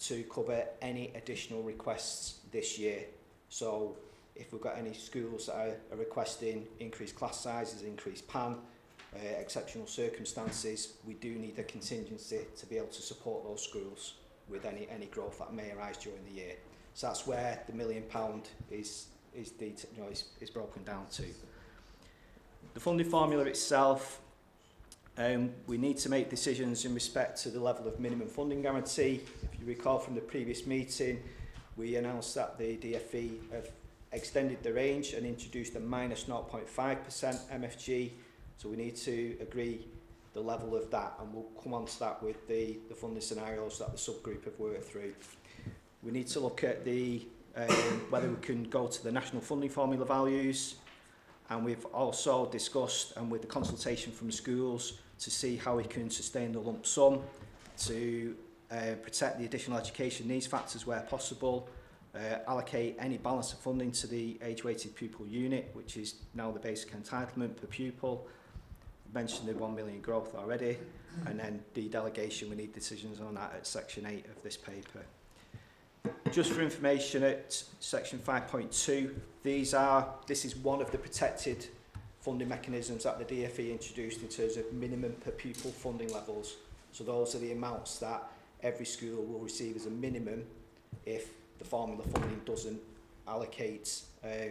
to cover any additional requests this year. So if we've got any schools that are requesting increased class sizes, increased PAN, exceptional circumstances, we do need a contingency to be able to support those schools with any growth that may arise during the year. So that's where the £1 million is broken down to. The funding formula itself, we need to make decisions in respect to the level of minimum funding guarantee. If you recall from the previous meeting, we announced that the DFE have extended the range and introduced a minus 0.5% MFG. So we need to agree the level of that, and we'll come on to that with the funding scenarios that the subgroup have worked through. We need to look at the whether we can go to the national funding formula values, and we've also discussed, and with the consultation from schools, to see how we can sustain the lump sum to protect the additional education needs factors where possible, allocate any balance of funding to the age-weighted pupil unit, which is now the basic entitlement per pupil. I mentioned the 1 million growth already, and then the delegation, we need decisions on that at section 8 of this paper. Just for information, at section 5.2, this is one of the protected funding mechanisms that the DFE introduced in terms of minimum per pupil funding levels. So those are the amounts that every school will receive as a minimum if the formula funding doesn't allocate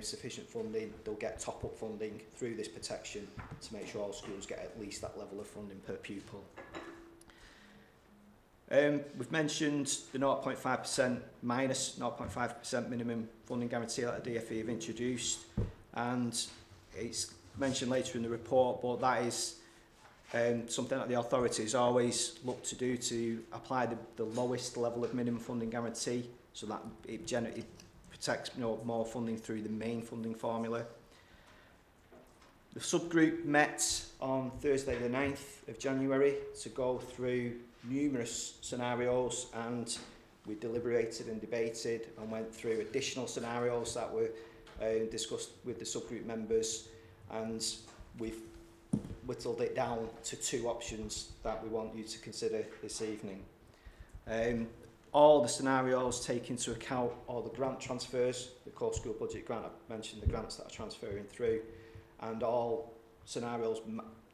sufficient funding. They'll get top-up funding through this protection to make sure all schools get at least that level of funding per pupil. We've mentioned the 0.5% minus 0.5% minimum funding guarantee that the DFE have introduced, and it's mentioned later in the report, but that is something that the authorities always look to do, to apply the lowest level of minimum funding guarantee, so that it protects more funding through the main funding formula. The subgroup met on Thursday the 9th of January to go through numerous scenarios, and we deliberated and debated and went through additional scenarios that were discussed with the subgroup members, and we've whittled it down to 2 options that we want you to consider this evening. All the scenarios take into account all the grant transfers, the core school budget grant, I mentioned the grants that are transferring through, and all scenarios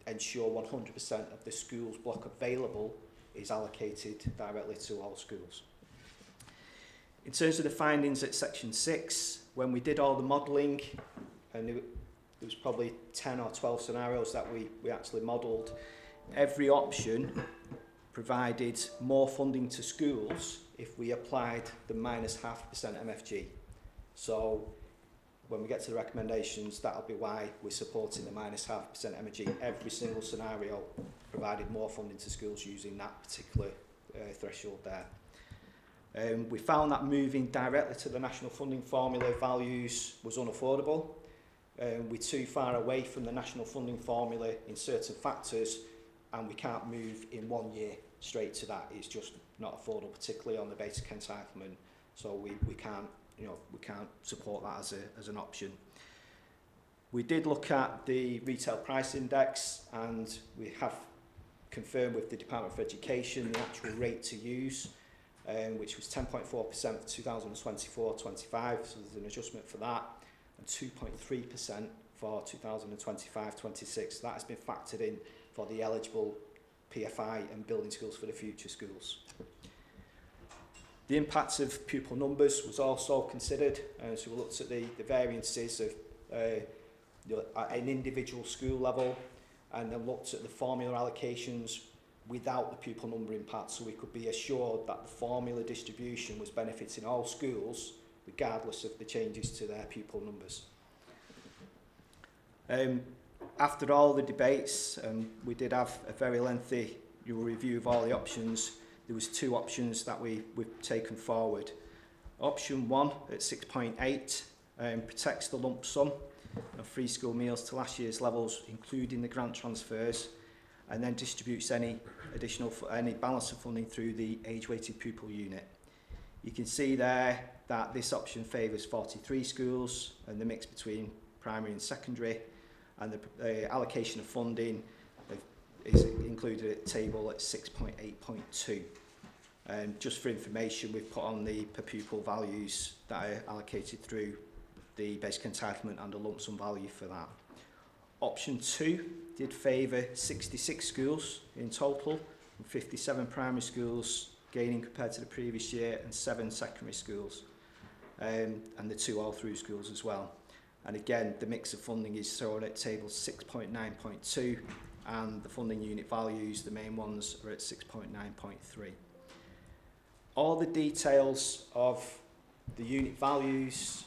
ensure 100% of the schools block available is allocated directly to all schools. In terms of the findings at section 6, when we did all the modelling, and there was probably 10 or 12 scenarios that we actually modelled, every option provided more funding to schools if we applied the minus 0.5% MFG. So when we get to the recommendations, that'll be why we're supporting the minus 0.5% MFG. Every single scenario provided more funding to schools using that particular threshold there. We found that moving directly to the national funding formula values was unaffordable. We're too far away from the national funding formula in certain factors, and we can't move in 1 year straight to that. It's just not affordable, particularly on the basic entitlement. So we can't support that as an option. We did look at the retail price index, and we have confirmed with the Department for Education the actual rate to use, which was 10.4% for 2024-25, so there's an adjustment for that, and 2.3% for 2025-26. That has been factored in for the eligible PFI and building schools for the future schools. The impacts of pupil numbers was also considered, so we looked at the variances of at an individual school level, and then looked at the formula allocations without the pupil number impact, so we could be assured that the formula distribution was benefiting all schools regardless of the changes to their pupil numbers. After all the debates, we did have a very lengthy your review of all the options, there was 2 options that we've taken forward. Option 1 at 6.8 protects the lump sum of free school meals to last year's levels, including the grant transfers, and then distributes any balance of funding through the age-weighted pupil unit. You can see there that this option favours 43 schools, and the mix between primary and secondary, and the allocation of funding is included at table at 6.8.2. Just for information, we've put on the per pupil values that are allocated through the basic entitlement and a lump sum value for that. Option 2 did favour 66 schools in total, and 57 primary schools gaining compared to the previous year, and 7 secondary schools, and the 2 all-through schools as well. And again, the mix of funding is shown at table 6.9.2, and the funding unit values, the main ones, are at 6.9.3. All the details of the unit values,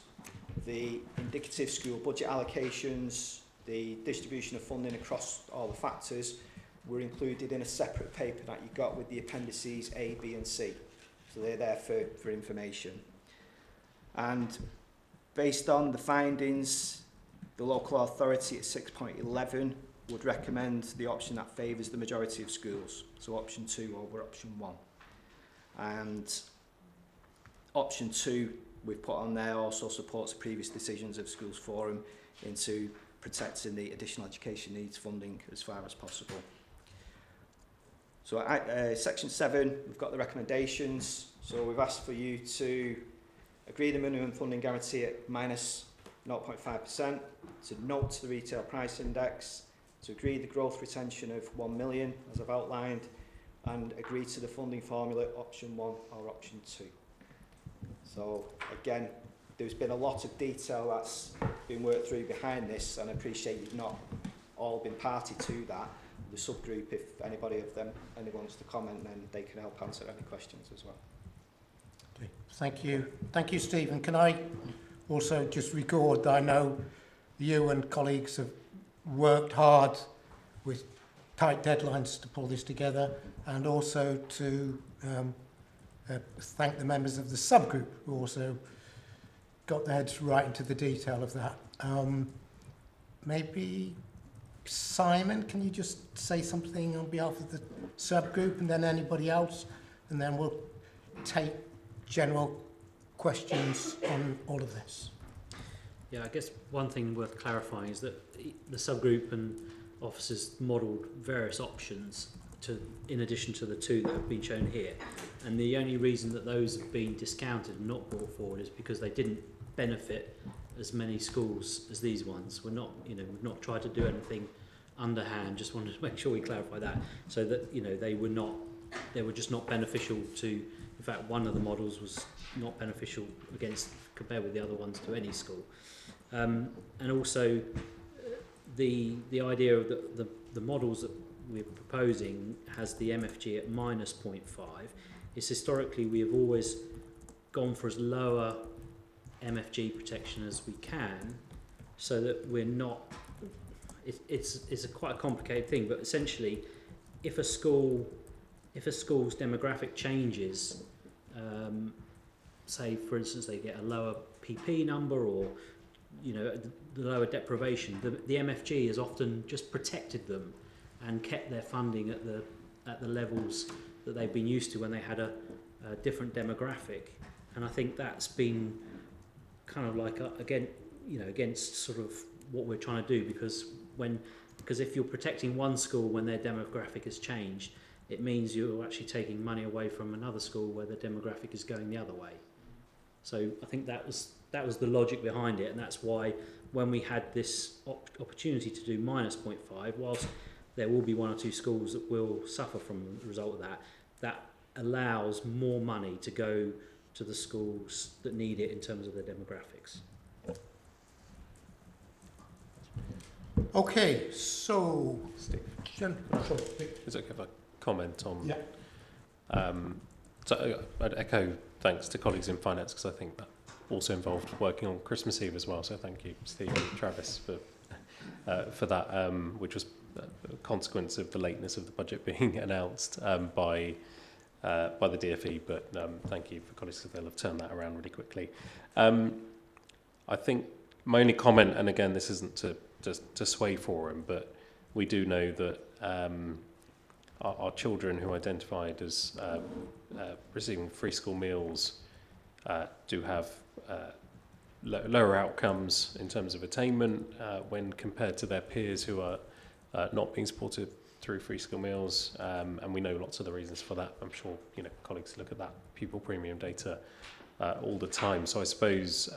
the indicative school budget allocations, the distribution of funding across all the factors were included in a separate paper that you got with the appendices A, B and C. So they're there for information. And based on the findings, the local authority at 6.11 would recommend the option that favours the majority of schools, so option 2 over option 1. And option 2 we've put on there also supports previous decisions of Schools Forum into protecting the additional education needs funding as far as possible. So section 7, we've got the recommendations. So we've asked for you to agree the minimum funding guarantee at minus 0.5%, to note the retail price index, to agree the growth retention of 1 million as I've outlined, and agree to the funding formula option 1 or option 2. So again, there's been a lot of detail that's been worked through behind this, and I appreciate you've not all been party to that. The subgroup, if anybody wants to comment, then they can help answer any questions as well. Okay. Thank you, Stephen. Can I also just record that I know you and colleagues have worked hard with tight deadlines to pull this together, and also to thank the members of the subgroup who also got their heads right into the detail of that. Maybe Simon, can you just say something on behalf of the subgroup, and then anybody else, and then we'll take general questions on all of this. Yeah, I guess one thing worth clarifying is that the subgroup and officers modelled various options in addition to the 2 that have been shown here, and the only reason that those have been discounted and not brought forward is because they didn't benefit as many schools as these ones. We've not tried to do anything underhand. Just wanted to make sure we clarify that, so that they were just not beneficial to. In fact, one of the models was not beneficial compared with the other ones to any school, and also the idea of the models that we're proposing has the MFG at minus 0.5. Is historically we have always gone for as lower MFG protection as we can, so that we're not. It's quite a complicated thing, but essentially, if a school's demographic changes, say for instance they get a lower PP number, or the lower deprivation, the MFG has often just protected them and kept their funding at the levels that they've been used to when they had a different demographic. And I think that's been kind of like against sort of what we're trying to do, because if you're protecting one school when their demographic has changed, it means you're actually taking money away from another school where the demographic is going the other way. So I think that was the logic behind it, and that's why when we had this opportunity to do minus 0.5, whilst there will be 1 or 2 schools that will suffer from the result of that, that allows more money to go to the schools that need it in terms of their demographics. Okay, so Steve, is it okay if I comment on? Yeah. So I'd echo thanks to colleagues in finance, because I think that also involved working on Christmas Eve as well. So thank you, Steve and Travis, for that, which was a consequence of the lateness of the budget being announced by the DfE, but thank you for colleagues because they'll have turned that around really quickly. I think my only comment, and again this isn't to sway forum, but we do know that our children who are identified as receiving free school meals do have lower outcomes in terms of attainment when compared to their peers who are not being supported through free school meals, and we know lots of the reasons for that. I'm sure colleagues look at that pupil premium data all the time. So I suppose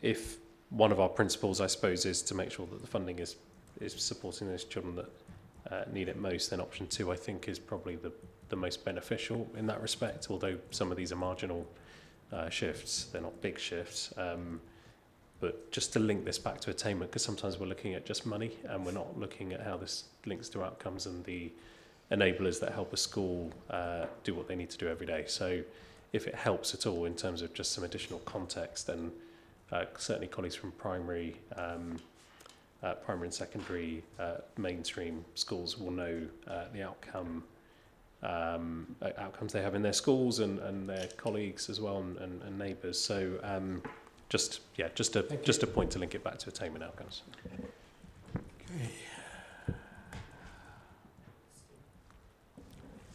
if one of our principles, I suppose, is to make sure that the funding is supporting those children that need it most, then option 2 I think is probably the most beneficial in that respect. Although some of these are marginal shifts, they're not big shifts. But just to link this back to attainment, because sometimes we're looking at just money and we're not looking at how this links to outcomes and the enablers that help a school do what they need to do every day. So if it helps at all in terms of just some additional context, then certainly colleagues from primary and secondary mainstream schools will know the outcomes they have in their schools and their colleagues as well and neighbours. So just a point to link it back to attainment outcomes.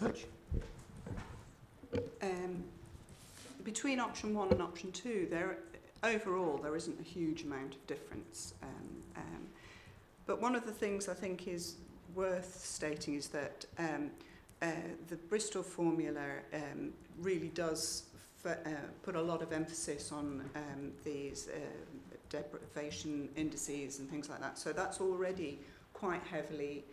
Okay. Between option 1 and option 2, overall there isn't a huge amount of difference. But one of the things I think is worth stating is that the Bristol formula really does put a lot of emphasis on these deprivation indices and things like that. So that's already quite heavily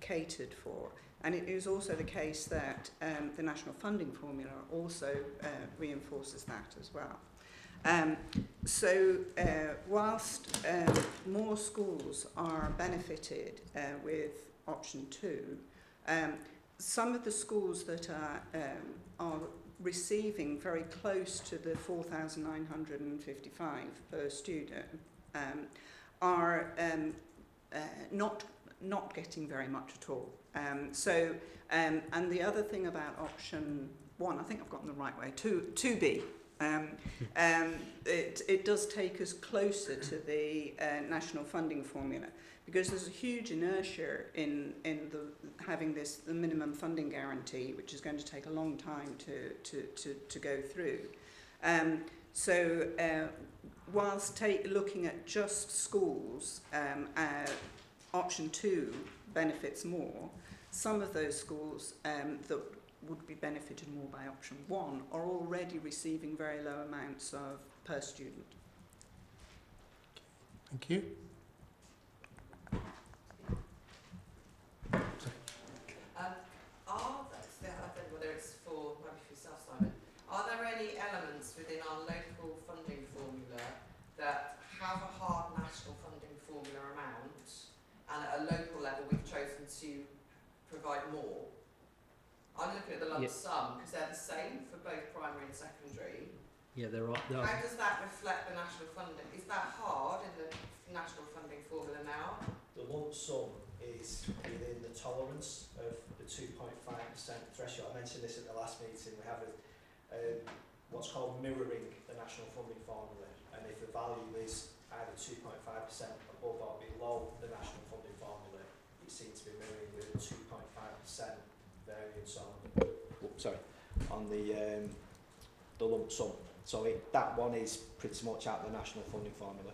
catered for. And it is also the case that the national funding formula also reinforces that as well. So whilst more schools are benefited with option 2, some of the schools that are receiving very close to the 4,955 per student are not getting very much at all. And the other thing about option 1, I think I've gotten the right way, 2B, it does take us closer to the national funding formula, because there's a huge inertia in having the minimum funding guarantee, which is going to take a long time to go through. So whilst looking at just schools, option 2 benefits more. Some of those schools that would be benefited more by option 1 are already receiving very low amounts per student. Thank you. I don't know whether it's maybe for yourself, Simon, are there any elements within our local funding formula that have a hard national funding formula amount, and at a local level we've chosen to provide more? I'm looking at the lump sum because they're the same for both primary and secondary. Yeah, there are. How does that reflect the national funding? Is that hard in the national funding formula now? The lump sum is within the tolerance of the 2.5% threshold. I mentioned this at the last meeting. We have what's called mirroring the national funding formula, and if the value is either 2.5% above or below the national funding formula, it seems to be mirroring with a 2.5% variance on the lump sum. So that one is pretty much out of the national funding formula.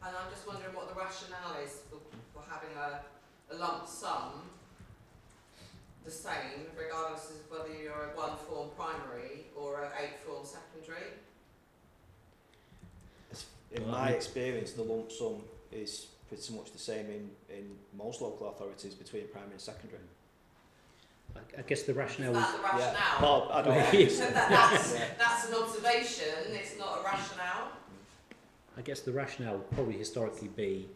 And I'm just wondering what the rationale is for having a lump sum the same, regardless of whether you're a 1-form primary or an 8-form secondary. In my experience, the lump sum is pretty much the same in most local authorities between primary and secondary. I guess the rationale. Is that the rationale? Yeah. Well, I don't know. That's an observation. It's not a rationale. I guess the rationale would probably historically be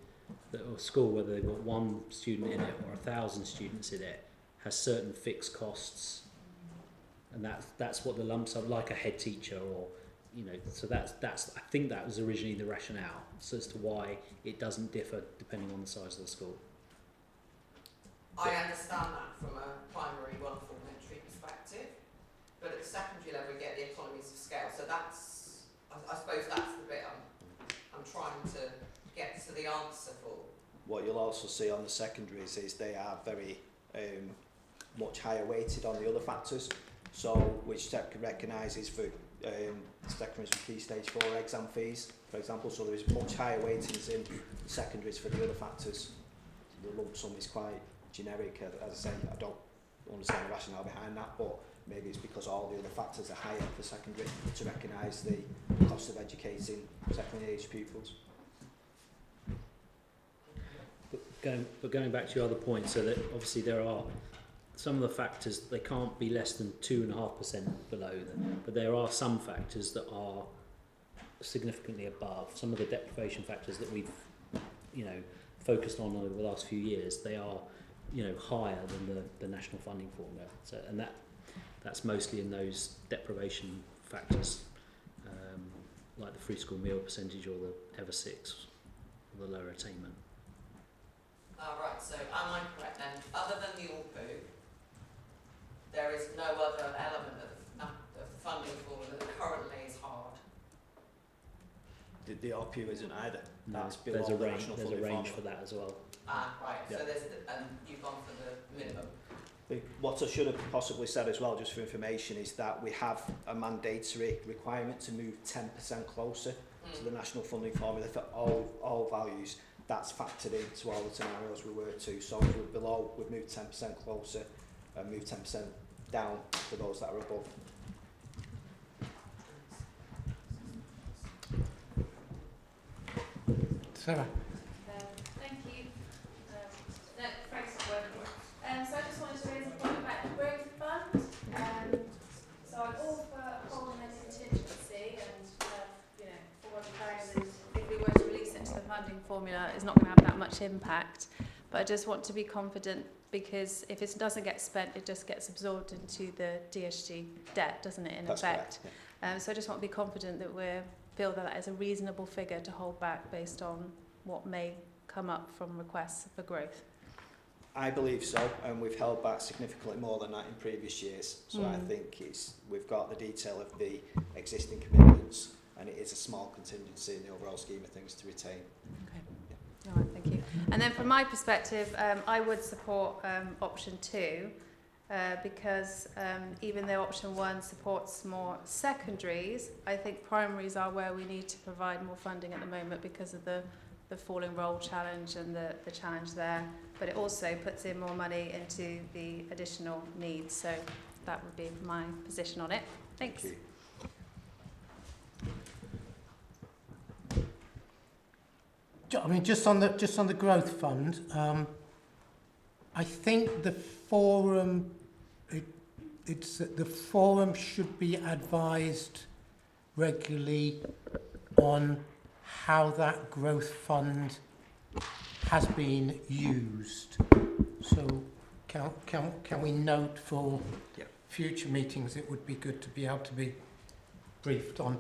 that a school, whether they've got 1 student in it or 1,000 students in it, has certain fixed costs, and that's what the lump sum, like a head teacher or you know, so that's I think that was originally the rationale, so as to why it doesn't differ depending on the size of the school. I understand that from a primary 1 form entry perspective, but at the secondary level we get the economies of scale. So that's, I suppose that's the bit I'm trying to get to the answer for. What you'll also see on the secondaries is they are very much higher weighted on the other factors. So which recognises for secondaries with key stage 4 exam fees, for example. So there is much higher weightings in secondaries for the other factors. The lump sum is quite generic. As I say, I don't understand the rationale behind that, but maybe it's because all the other factors are higher for secondary to recognise the cost of educating secondary age pupils. But going back to your other point, so that obviously there are some of the factors, they can't be less than 2.5% below them, but there are some factors that are significantly above. Some of the deprivation factors that we've, you know, focused on over the last few years, they are, you know, higher than the national funding formula. So, and that's mostly in those deprivation factors, like the free school meal percentage or the Ever 6 or the lower attainment. Right, so am I correct then? Other than the ALPU, there is no other element of the funding formula that currently is hard. The ALPU isn't either. No, That's below there's a the range. national There's a funding range formula. for that as well. Right. Yeah. So there's and you've gone for the minimum. What I should have possibly said as well, just for information, is that we have a mandatory requirement to move 10% closer to the national funding formula for all values. That's factored into all the scenarios we work to. So if we're below, we've moved 10% closer and moved 10% down for those that are above. Sarah. Thank you. Thanks for working. So I just wanted to raise a point about the growth fund. So I'm all for holding a contingency and, you know, £400, if we were to release it to the funding formula, it's not going to have that much impact. But I just want to be confident, because if it doesn't get spent, it just gets absorbed into the DSG debt, doesn't it, in That's effect? correct, yeah. So I just want to be confident that we feel that is a reasonable figure to hold back based on what may come up from requests for growth. I believe so, and we've held back significantly more than that in previous years. So I think we've got the detail of the existing commitments, and it is a small contingency in the overall scheme of things to retain. Okay. Yeah. All right, thank you. And then from my perspective, I would support option 2, because even though option 1 supports more secondaries, I think primaries are where we need to provide more funding at the moment because of the falling role challenge and the challenge there. But it also puts in more money into the additional needs. So that would be my position on it. Thanks. Thank you. I mean, just on the growth fund, I think the forum, the forum should be advised regularly on how that growth fund has been used. So can we note for future meetings, it would be good to be able to be briefed on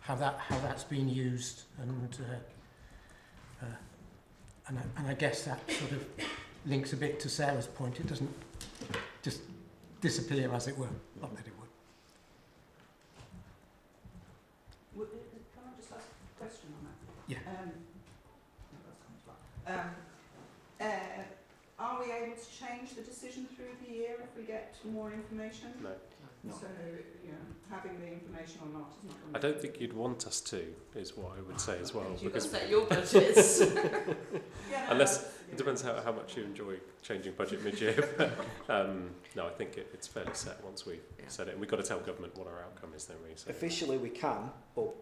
how that's been used, and I guess that sort of links a bit to Sarah's point. It doesn't just disappear, as it were. Not that it would. Can I just ask a question on that? Yeah. Are we able to change the decision through the year if we get more information? No. No. So, you know, having the information or not is not going I don't think you'd want us to, is what I would say as well. You've got to Because set your budgets. unless it depends how much you enjoy changing budget mid-year. No, I think it's fairly set once we've set it, and we've got to tell government what our outcome is, don't we? So. Officially we can, but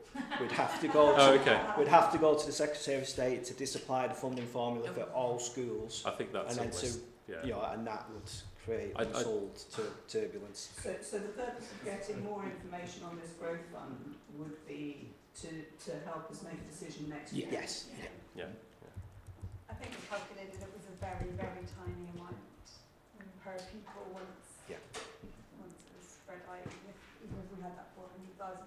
we'd have to go to, we'd have to go to the Secretary of State to disapply the funding formula for all schools. I think that's and then almost, you know, and that would create untold turbulence. So the purpose of getting more information on this growth fund would be to help us make a decision next year? Yes. Yeah. I think we calculated it was a very, very tiny amount per people once it was spread out, even if we had that 400,000. 100,000.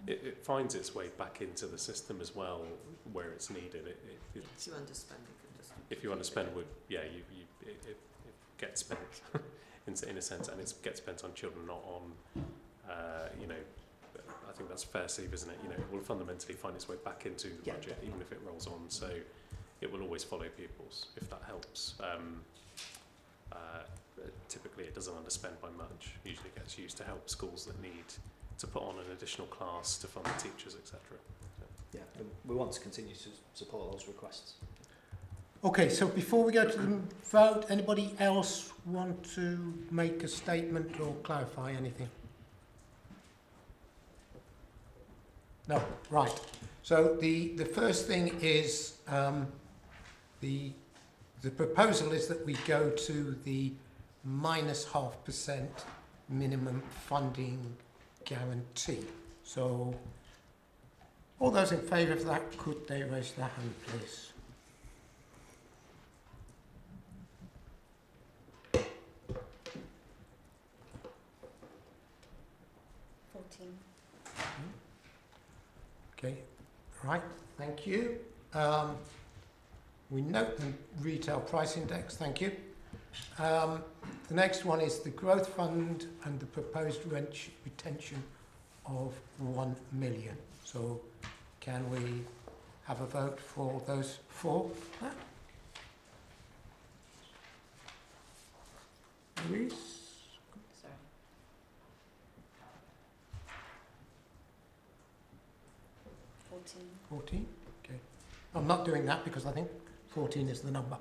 It finds its way back into the system as well where it's needed. If you underspend, you can just... If you underspend, it gets spent in a sense, and it gets spent on children, not on, I think that's fair, Steve, isn't it? It will fundamentally find its way back into the budget, even if it rolls on. So it will always follow pupils, if that helps. Typically, it doesn't underspend by much. Usually, it gets used to help schools that need to put on an additional class to fund the teachers, etc. Yeah, and we want to continue to support those requests. Okay, so before we go to the vote, anybody else want to make a statement or clarify anything? No, right. So the first thing is the proposal is that we go to the -0.5% minimum funding guarantee. So all those in favour of that, could they raise their hand, please? Okay, right, thank you. We note the retail price index, thank you. The next one is the growth fund and the proposed retention of 1 million. So can we have a vote for those four? Louise? Sorry. 14, okay. I'm not doing that because I think 14 is the number.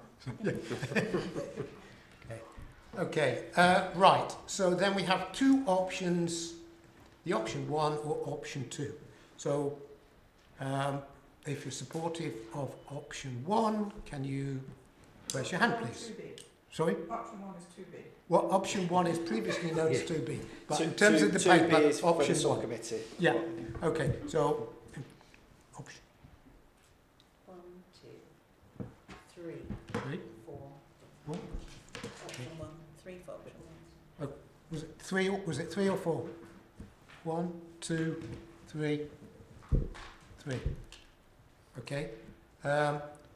Okay, right. So then we have two options, the option 1 or option 2. So if you're supportive of option 1, can you raise your hand, please? Sorry? Option 1 is too big. Well, option 1 is previously known as 2B, but Two- in terms two- of the 2B paper, is for the option 1. subcommittee. Yeah, okay, so option 1, 2, 3, 4. Option 1, 3 for option 1. was it 3 or 4? 1, 2, 3, 3. Okay.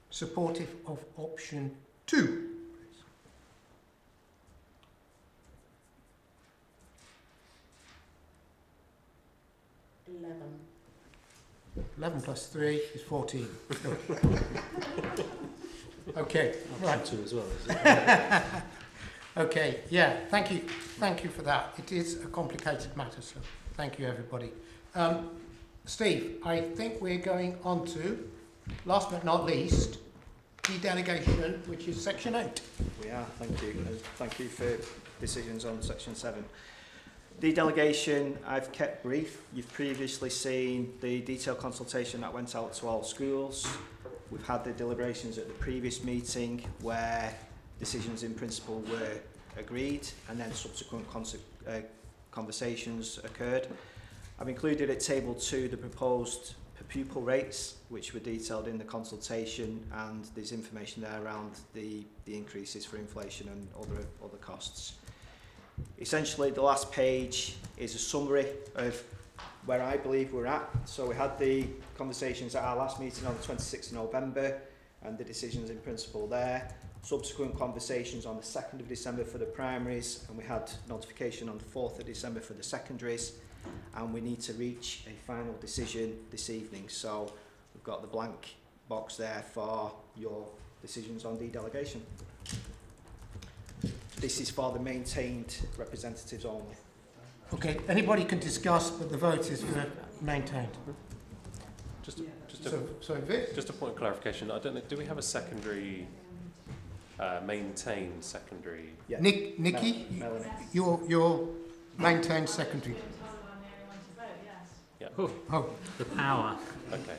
Supportive of option 2. 11 plus 3 is 14. Okay, right. Option 2 as well, is it? Okay, yeah, thank you for that. It is a complicated matter, so thank you everybody. Steve, I think we're going on to, last but not least, the delegation, which is section 8. We are, thank you. And thank you for decisions on section 7. The delegation I've kept brief. You've previously seen the detailed consultation that went out to all schools. We've had the deliberations at the previous meeting where decisions in principle were agreed and then subsequent conversations occurred. I've included at table 2 the proposed per pupil rates, which were detailed in the consultation, and there's information there around the increases for inflation and other costs. Essentially, the last page is a summary of where I believe we're at. So we had the conversations at our last meeting on the 26th of November and the decisions in principle there. Subsequent conversations on the 2nd of December for the primaries, and we had notification on the 4th of December for the secondaries, and we need to reach a final decision this evening. So we've got the blank box there for your decisions on delegation. This is for the maintained representatives only. Okay, anybody can discuss, but the vote is for maintained. Just Vic? a point of clarification. I don't know. Do we have a secondary, maintained secondary? Yeah. Nikki, you're maintained secondary. Yeah. Oh, the power. Okay.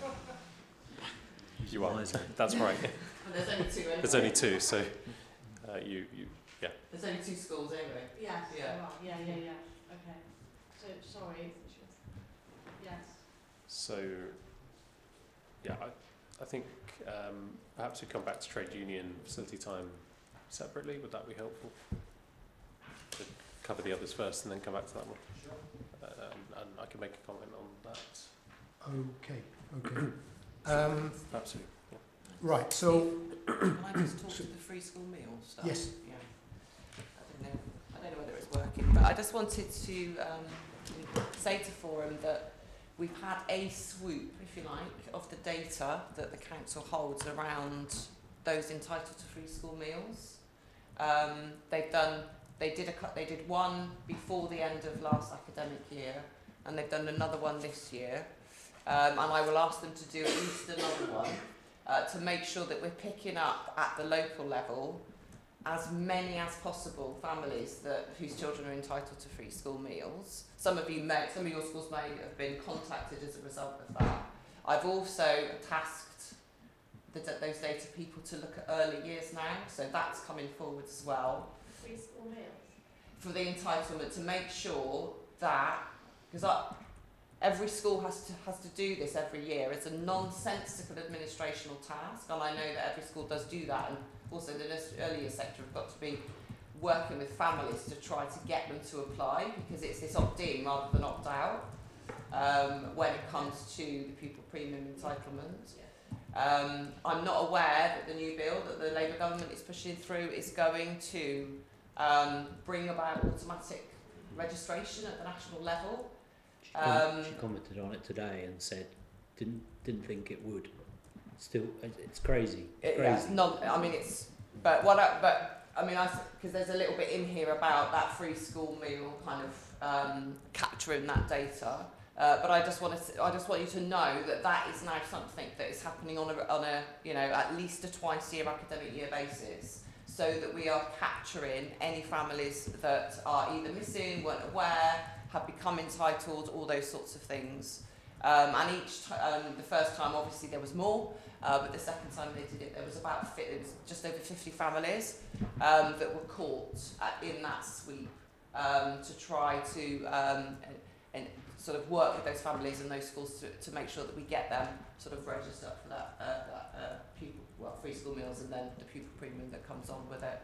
You are. That's right. Well, there's only 2 anyway. There's only 2, so yeah. There's only 2 schools anyway. Yes, Yeah. yeah. Okay. So, sorry. Yes. So, yeah, I think perhaps we come back to trade union facility time separately. Would that be helpful? To cover the others first and then come back to that one. And I can make a comment on that. Okay. Absolutely. Yeah. Right, so... Can I just talk to the free school meal stuff? Yes. Yeah. I don't know whether it's working, but I just wanted to say to Forum that we've had a swoop, if you like, of the data that the council holds around those entitled to free school meals. They did one before the end of last academic year, and they've done another one this year. And I will ask them to do at least another one to make sure that we're picking up at the local level as many as possible families whose children are entitled to free school meals. Some of your schools may have been contacted as a result of that. I've also tasked those data people to look at early years now, so that's coming forward as well. Free school meals? For the entitlement, to make sure that, because every school has to do this every year. It's a nonsensical administrational task, and I know that every school does do that, and also the early years sector have got to be working with families to try to get them to apply, because it's this opt-in rather than opt-out when it comes to the pupil premium entitlement. I'm not aware that the new bill that the Labour government is pushing through is going to bring about automatic registration at the national level. She commented on it today and said didn't think it would. Still, it's crazy. It's not. I mean, it's. But I mean, because there's a little bit in here about that free school meal kind of capturing that data. But I just want you to know that is now something that is happening on a at least a twice-year academic year basis, so that we are capturing any families that are either missing, weren't aware, have become entitled, all those sorts of things. And the first time obviously there was more, but the second time they did it, there was it was just over 50 families that were caught in that sweep to try to and sort of work with those families and those schools to make sure that we get them sort of registered for that free school meals, and then the pupil premium that comes on with it,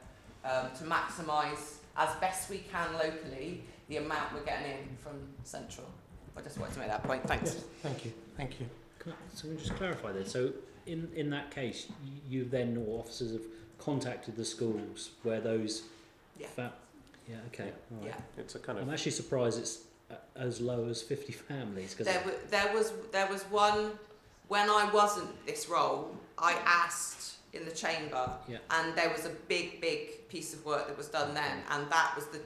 to maximise as best we can locally the amount we're getting in from central. I just wanted to make that point. Thanks. Yes, thank you. So we just clarify that. So in that case, you then or officers have contacted the schools where those. Yeah. Yeah. Okay. All right. Yeah. It's a kind of. I'm actually surprised it's as low as 50 families. Cause there was one when I wasn't this role. I asked in the chamber, and there was a big piece of work that was done then, and that was the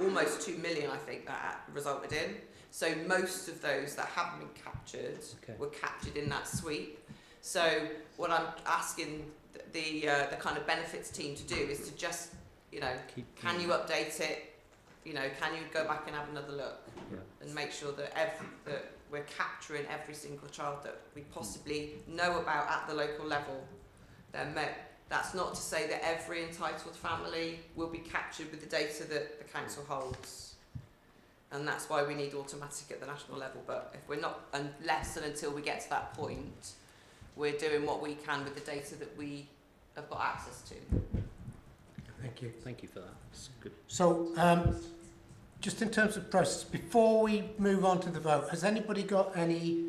almost 2 million I think that resulted in. So most of those that haven't been captured were captured in that sweep. So what I'm asking the kind of benefits team to do is to just, can you update it? Can you go back and have another look and make sure that that we're capturing every single child that we possibly know about at the local level? That's not to say that every entitled family will be captured with the data that the council holds. And that's why we need automatic at the national level. But if we're not, unless and until we get to that point, we're doing what we can with the data that we have got access to. Thank you. Thank you for that. That's good. So, just in terms of process, before we move on to the vote, has anybody got any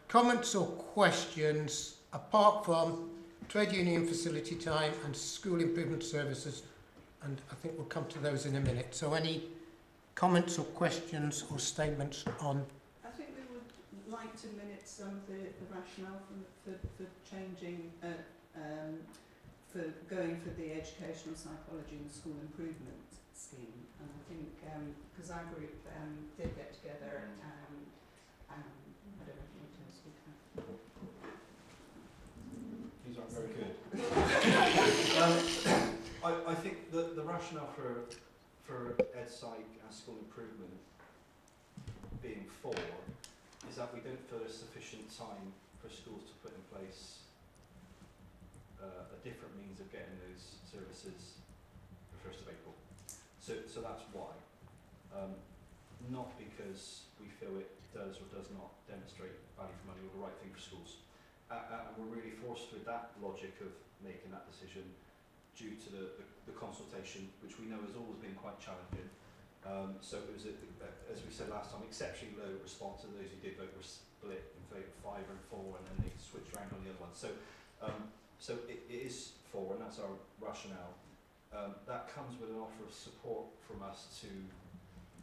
comments or questions apart from trade union facility time and school improvement services? And I think we'll come to those in a minute. So any comments or questions or statements on? I think we would like to minute some of the rationale for changing, for going for the educational psychology and school improvement scheme. And I think, because our group did get together, I don't know if you want to speak to that. These aren't very good. I think that the rationale for EdPsych and school improvement being for is that we don't feel there's sufficient time for schools to put in place a different means of getting those services for 1st of April. So that's why. Not because we feel it does or does not demonstrate value for money or the right thing for schools. And we're really forced with that logic of making that decision due to the consultation, which we know has always been quite challenging. So it was, as we said last time, exceptionally low response, and those who did vote were split in favour of 5 and 4, and then they switched around on the other one. So, so it is 4, and that's our rationale. That comes with an offer of support from us to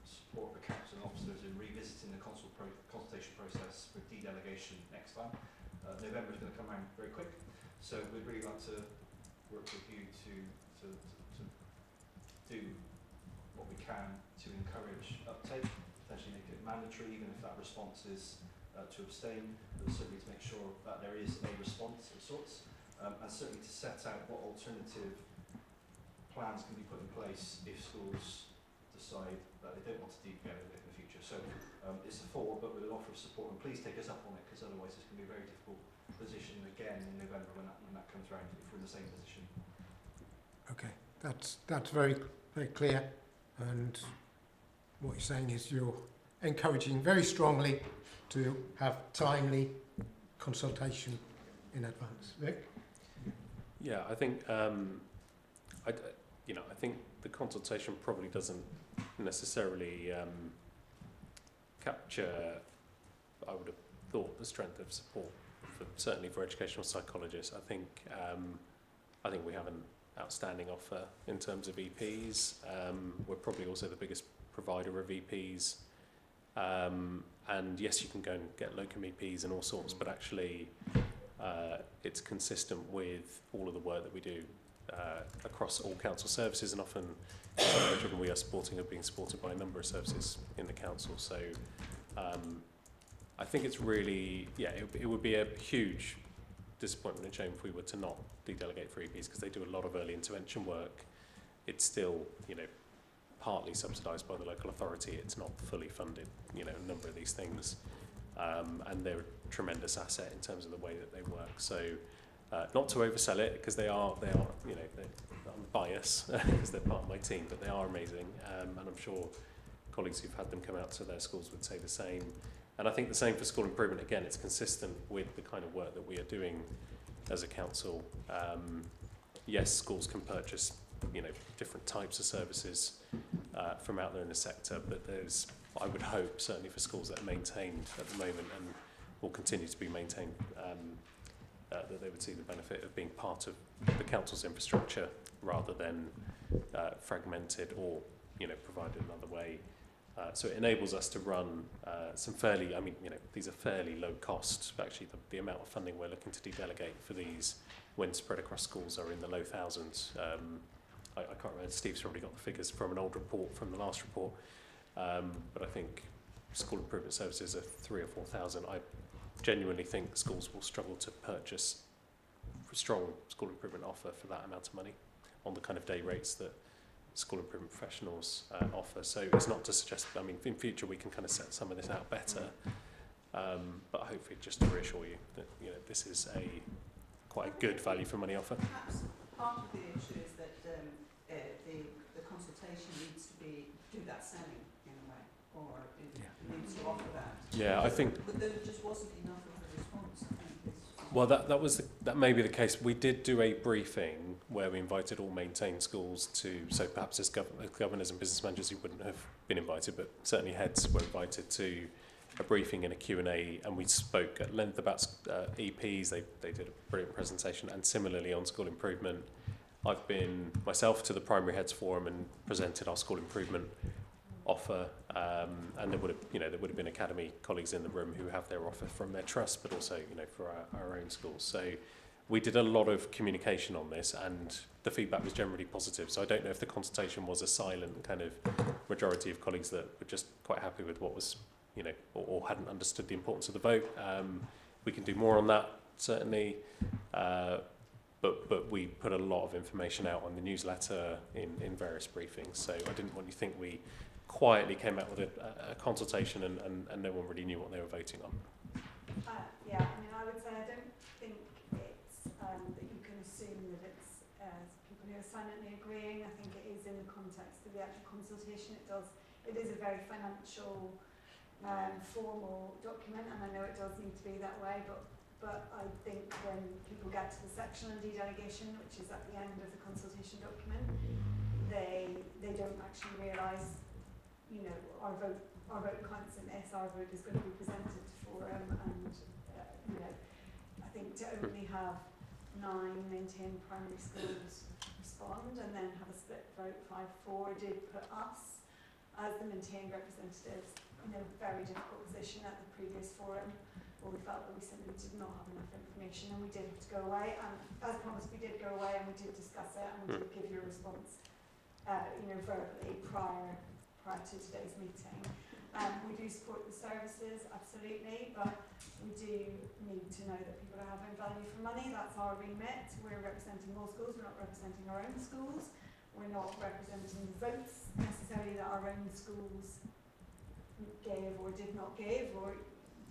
support the council and officers in revisiting the consultation process for de-delegation next time. November is going to come around very quick, so we'd really like to work with you to do what we can to encourage uptake, potentially make it mandatory, even if that response is to abstain, but certainly to make sure that there is a response of sorts, and certainly to set out what alternative plans can be put in place if schools decide that they don't want to de-delegate in the future. So it's a 4, but with an offer of support, and please take us up on it, because otherwise it's going to be a very difficult position again in November when that comes around, if we're in the same position. Okay, that's very clear, and what you're saying is you're encouraging very strongly to have timely consultation in advance. Vic? Yeah, I think I think the consultation probably doesn't necessarily capture, I would have thought, the strength of support certainly for educational psychologists. I think we have an outstanding offer in terms of EPs. We're probably also the biggest provider of EPs. And yes, you can go and get locum EPs and all sorts, but actually it's consistent with all of the work that we do across all council services, and often some of the children we are supporting are being supported by a number of services in the council. So I think it's really, it would be a huge disappointment and shame if we were to not de-delegate for EPs, because they do a lot of early intervention work. It's still, partly subsidised by the local authority. It's not fully funded, a number of these things. And they're a tremendous asset in terms of the way that they work. So not to oversell it, because they are, I'm biased because they're part of my team, but they are amazing. And I'm sure colleagues who've had them come out to their schools would say the same. And I think the same for school improvement. Again, it's consistent with the kind of work that we are doing as a council. Yes, schools can purchase, different types of services from out there in the sector, but there's, I would hope, certainly for schools that are maintained at the moment and will continue to be maintained, that they would see the benefit of being part of the council's infrastructure rather than fragmented or, provided another way. So it enables us to run some fairly, these are fairly low cost. Actually, the amount of funding we're looking to de-delegate for these, when spread across schools, are in the low thousands. I can't remember, Steve's probably got the figures from an old report, from the last report, but I think school improvement services are 3,000 or 4,000. I genuinely think schools will struggle to purchase a strong school improvement offer for that amount of money on the kind of day rates that school improvement professionals offer. So it's not to suggest, in future we can kind of set some of this out better, but hopefully just to reassure you that this is quite a good value for money offer. Perhaps part of the issue is that the consultation needs to do that selling in a way, or it needs to offer that. Yeah, I think. But there just wasn't enough of a response, I think. Well, that may be the case. We did do a briefing where we invited all maintained schools to, so perhaps as governors and business managers who wouldn't have been invited, but certainly heads were invited to a briefing and a Q&A, and we spoke at length about EPs. They did a brilliant presentation, and similarly on school improvement. I've been myself to the Primary Heads Forum and presented our school improvement offer, and there would have been academy colleagues in the room who have their offer from their trust, but also for our own schools. So we did a lot of communication on this, and the feedback was generally positive. So I don't know if the consultation was a silent kind of majority of colleagues that were just quite happy with what was, or hadn't understood the importance of the vote. We can do more on that, certainly. But we put a lot of information out on the newsletter in various briefings. So I didn't want you to think we quietly came out with a consultation and no one really knew what they were voting on. Yeah, I would say I don't think it's that you can assume that it's people who are silently agreeing. I think it is in the context of the actual consultation. It is a very financial, formal document, and I know it does need to be that way, but but I think when people get to the section on de-delegation, which is at the end of the consultation document, they don't actually realise, you know, our vote counts in this, our vote is going to be presented to forum, and you know, I think to only have 9 maintained primary schools respond and then have a split vote 5-4 did put us as the maintained representatives in a very difficult position at the previous forum, where we felt that we simply did not have enough information, and we did have to go away, and as promised we did go away and we did discuss it, and we did give you a response you know, verbally prior to today's meeting. We do support the services, absolutely, but we do need to know that people are having value for money. That's our remit. We're representing all schools, we're not representing our own schools. We're not representing the votes necessarily that our own schools gave or did not give, or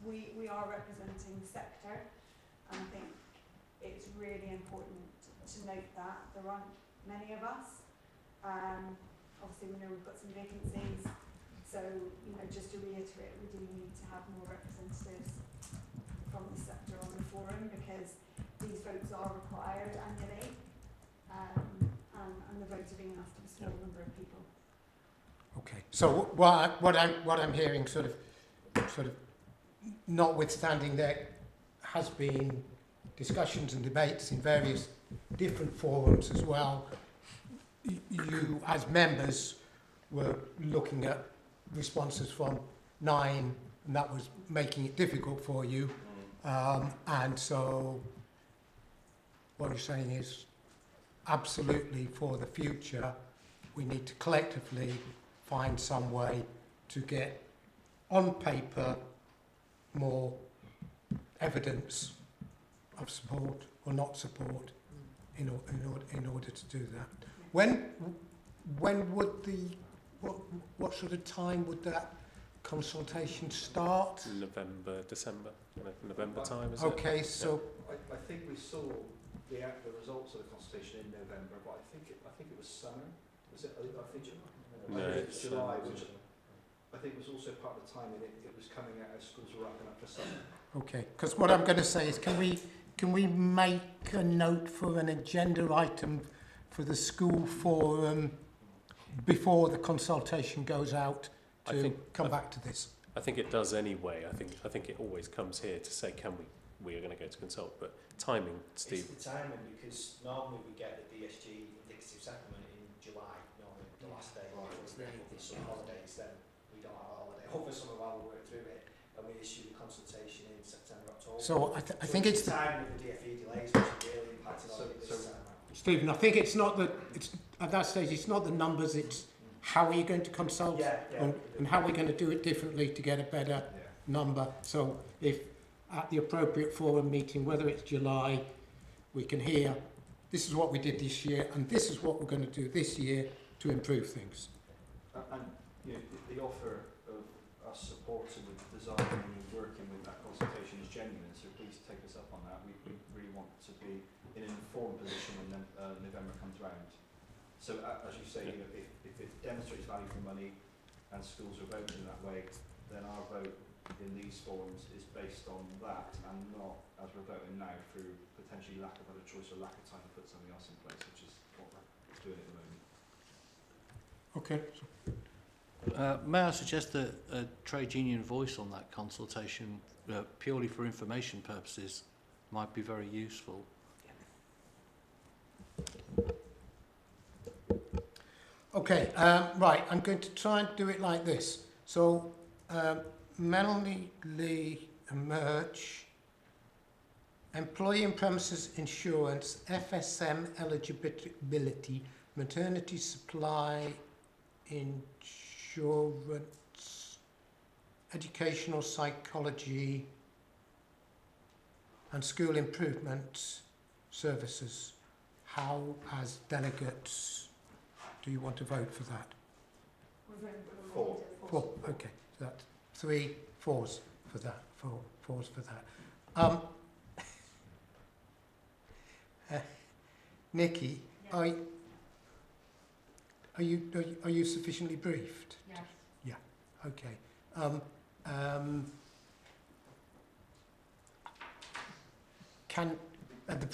we are representing the sector, and I think it's really important to note that there aren't many of us. Obviously we know we've got some vacancies, so you know, just to reiterate, we do need to have more representatives from the sector on the forum, because these votes are required annually, and the votes are being asked of a small number of people. Okay, so what I'm hearing, sort of, notwithstanding there has been discussions and debates in various different forums as well, you as members were looking at responses from 9, and that was making it difficult for you, and so what you're saying is absolutely for the future we need to collectively find some way to get on paper more evidence of support or not support in order to do that. When would what sort of time would that consultation start? November, December, November time, is okay, it? so I think we saw the results of the consultation in November, but I think it was summer. Was it? I think No, it's July, which I think was also part of the timing. It was coming out as schools were wrapping up for summer. okay, because what I'm going to say is, can we make a note for an agenda item for the school forum before the consultation goes out to come back to this? I think it does anyway. I think it always comes here to say, can we are going to go to consult, but timing, Steve. It's the timing, because normally we get the DSG indicative settlement in July, normally the last day. If some holidays, then we don't have a holiday over summer while we work through it, and we issue the consultation in September, October. So I think it's the time with the DFE delays which are really impacting on it this time. Stephen, I think it's not at that stage it's not the numbers, it's how are you going to consult and how we're going to do it differently to get a better number. So if at the appropriate forum meeting, whether it's July, we can hear this is what we did this year and this is what we're going to do this year to improve things. And you know, the offer of us supporting with designing and working with that consultation is genuine, so please take us up on that. We really want to be in an informed position when November comes round. So as you say, you know, if it demonstrates value for money and schools are voting in that way, then our vote in these forums is based on that, and not as we're voting now through potentially lack of other choice or lack of time to put something else in place, which is what we're doing at the moment. Okay. May I suggest that a trade union voice on that consultation, purely for information purposes, might be very useful. Okay, right, I'm going to try and do it like this. So, Melanie, Lee, Emerge, employee and premises insurance, FSM eligibility, maternity supply insurance, educational psychology, and school improvement services. How, as delegates, do you want to vote for that? Four. Four. Okay, so that's 3 4s for that. 4 4s for that. Nikki, are you sufficiently briefed? Yes. Yeah. Okay. at the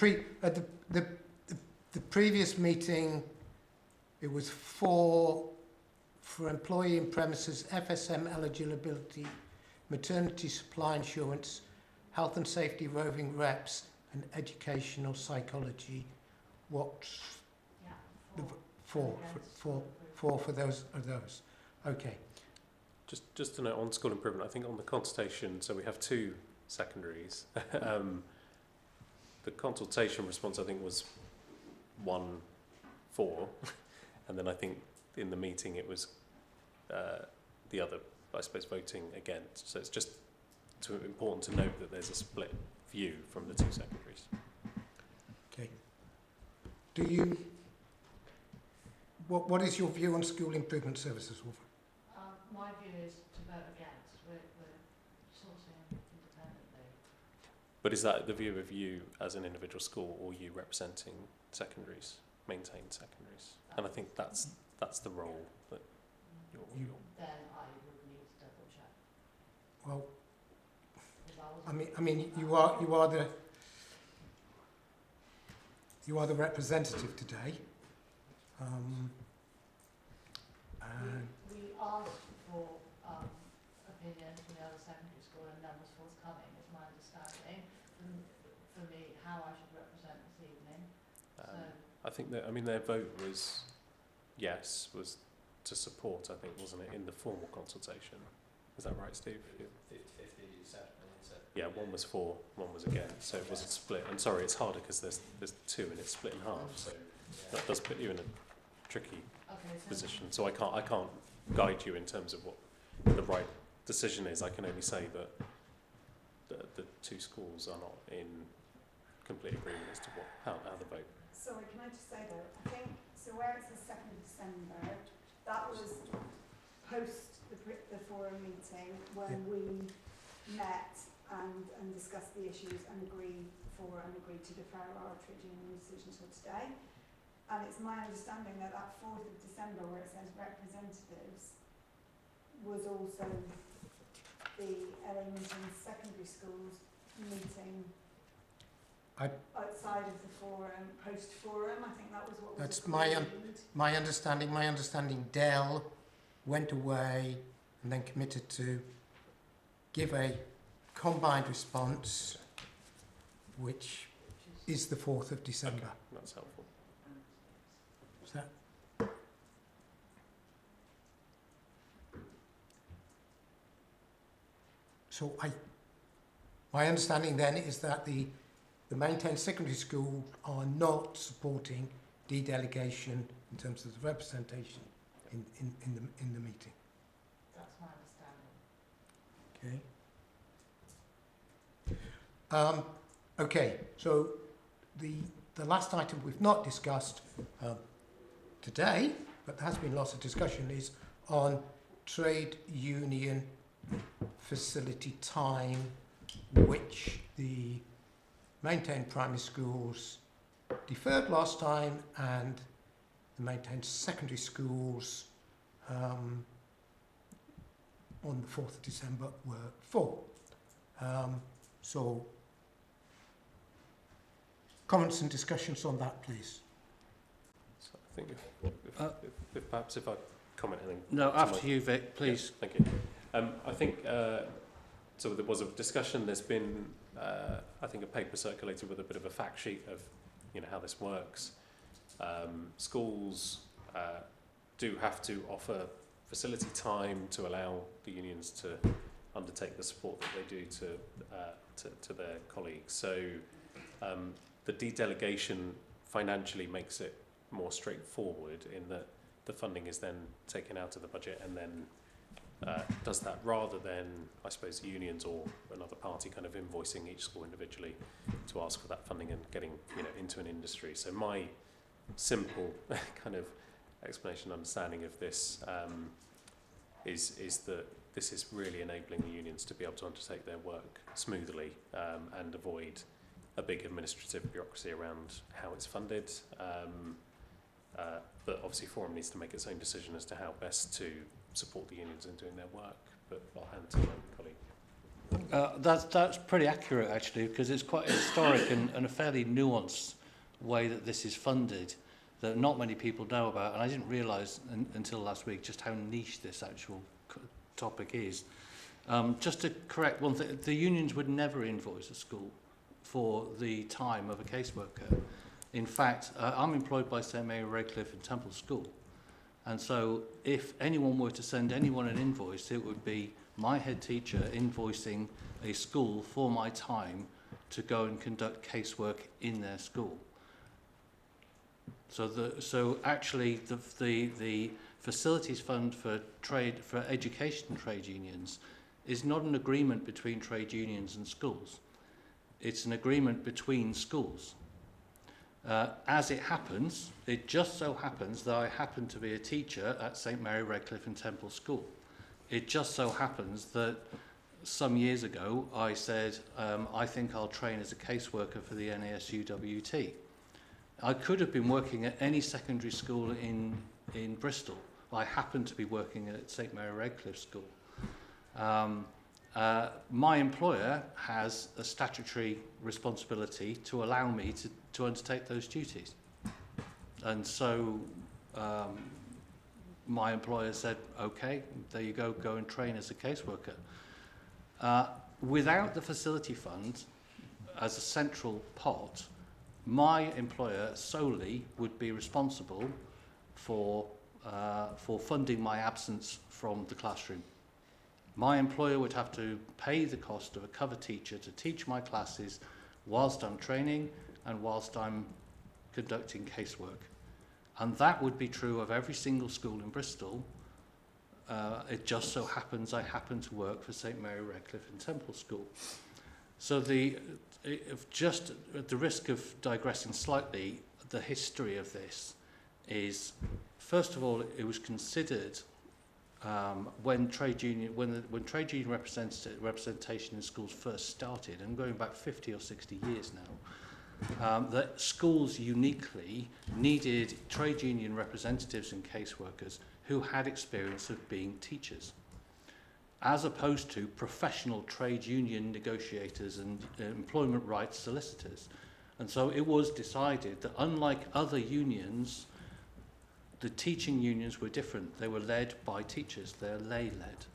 previous meeting, it was for employee in premises, FSM eligibility, maternity supply insurance, health and safety roving reps, and educational psychology. What's for those of those? Okay. Just to note on school improvement, I think on the consultation, so we have two secondaries. The consultation response, I think, was 1-4, and then I think in the meeting it was the other, I suppose, voting against. So it's just important to note that there's a split view from the two secondaries. Okay. Do you? What is your view on school improvement services, Wolfram? My view is to vote against. We're sourcing independently. But is that the view of you as an individual school, or you representing secondaries, maintained secondaries? And I think that's the role that you're. Then I would need to double check. Well, I mean, you are the representative today. We asked for opinion from the other secondary school, and none was forthcoming, is my understanding. For me, how I should represent this evening. I think that, I mean, their vote was yes, was to support, I think, wasn't it, in the formal consultation? Is that right, Steve? 50-50, yeah, one was for, one was against, so it wasn't split. And sorry, it's harder because there's two and it's split in half, so that does put you in a tricky position. So I can't guide you in terms of what the right decision is. I can only say that the two schools are not in complete agreement as to how the vote. Sorry, can I just say though, I think, so where it says 2nd of December, that was post the forum meeting when we met and discussed the issues and agreed to defer our trade union decision till today. And it's my understanding that 4th of December, where it says representatives, was also the Ellington Secondary Schools meeting outside of the forum, post-forum. I think that was what was That's agreed. my understanding. My understanding, Dell went away and then committed to give a combined response, which is the 4th of December. Okay, that's helpful. Is that? So my understanding then is that the maintained secondary school are not supporting dedelegation in terms of the representation in the meeting. That's my understanding. Okay. Okay. So the last item we've not discussed today, but there has been lots of discussion, is on trade union facility time, which the maintained primary schools deferred last time and the maintained secondary schools on the 4th of December were for. So comments and discussions on that, please. So I think if perhaps if I comment anything. No, after you, Vic, please. Yeah, thank you. I think so. There was a discussion. There's been, I think, a paper circulated with a bit of a fact sheet of, how this works. Schools do have to offer facility time to allow the unions to undertake the support that they do to their colleagues. So the dedelegation financially makes it more straightforward in that the funding is then taken out of the budget and then does that rather than, I suppose, unions or another party kind of invoicing each school individually to ask for that funding and getting into an industry. So my simple kind of explanation, understanding of this is that this is really enabling the unions to be able to undertake their work smoothly and avoid a big administrative bureaucracy around how it's funded. But obviously Forum needs to make its own decision as to how best to support the unions in doing their work. But I'll hand to my colleague. That's pretty accurate, actually, because it's quite historic and a fairly nuanced way that this is funded that not many people know about. And I didn't realise until last week just how niche this actual topic is. Just to correct one thing, the unions would never invoice a school for the time of a caseworker. In fact, I'm employed by St Mary Redcliffe and Temple School. And so if anyone were to send anyone an invoice, it would be my head teacher invoicing a school for my time to go and conduct casework in their school. So actually the facilities fund for education trade unions is not an agreement between trade unions and schools. It's an agreement between schools. As it happens, it just so happens that I happen to be a teacher at St Mary Redcliffe and Temple School. It just so happens that some years ago I said, I think I'll train as a caseworker for the NASUWT. I could have been working at any secondary school in Bristol. I happened to be working at St Mary Redcliffe School. My employer has a statutory responsibility to allow me to undertake those duties. And so my employer said, okay, there you go and train as a caseworker. Without the facility fund as a central pot, my employer solely would be responsible for funding my absence from the classroom. My employer would have to pay the cost of a cover teacher to teach my classes whilst I'm training and whilst I'm conducting casework. And that would be true of every single school in Bristol. It just so happens I happen to work for St Mary Redcliffe and Temple School. So just at the risk of digressing slightly, the history of this is, first of all, it was considered when trade union representation in schools first started, and going back 50 or 60 years now, that schools uniquely needed trade union representatives and caseworkers who had experience of being teachers, as opposed to professional trade union negotiators and employment rights solicitors. And so it was decided that unlike other unions, the teaching unions were different. They were led by teachers. They're lay-led.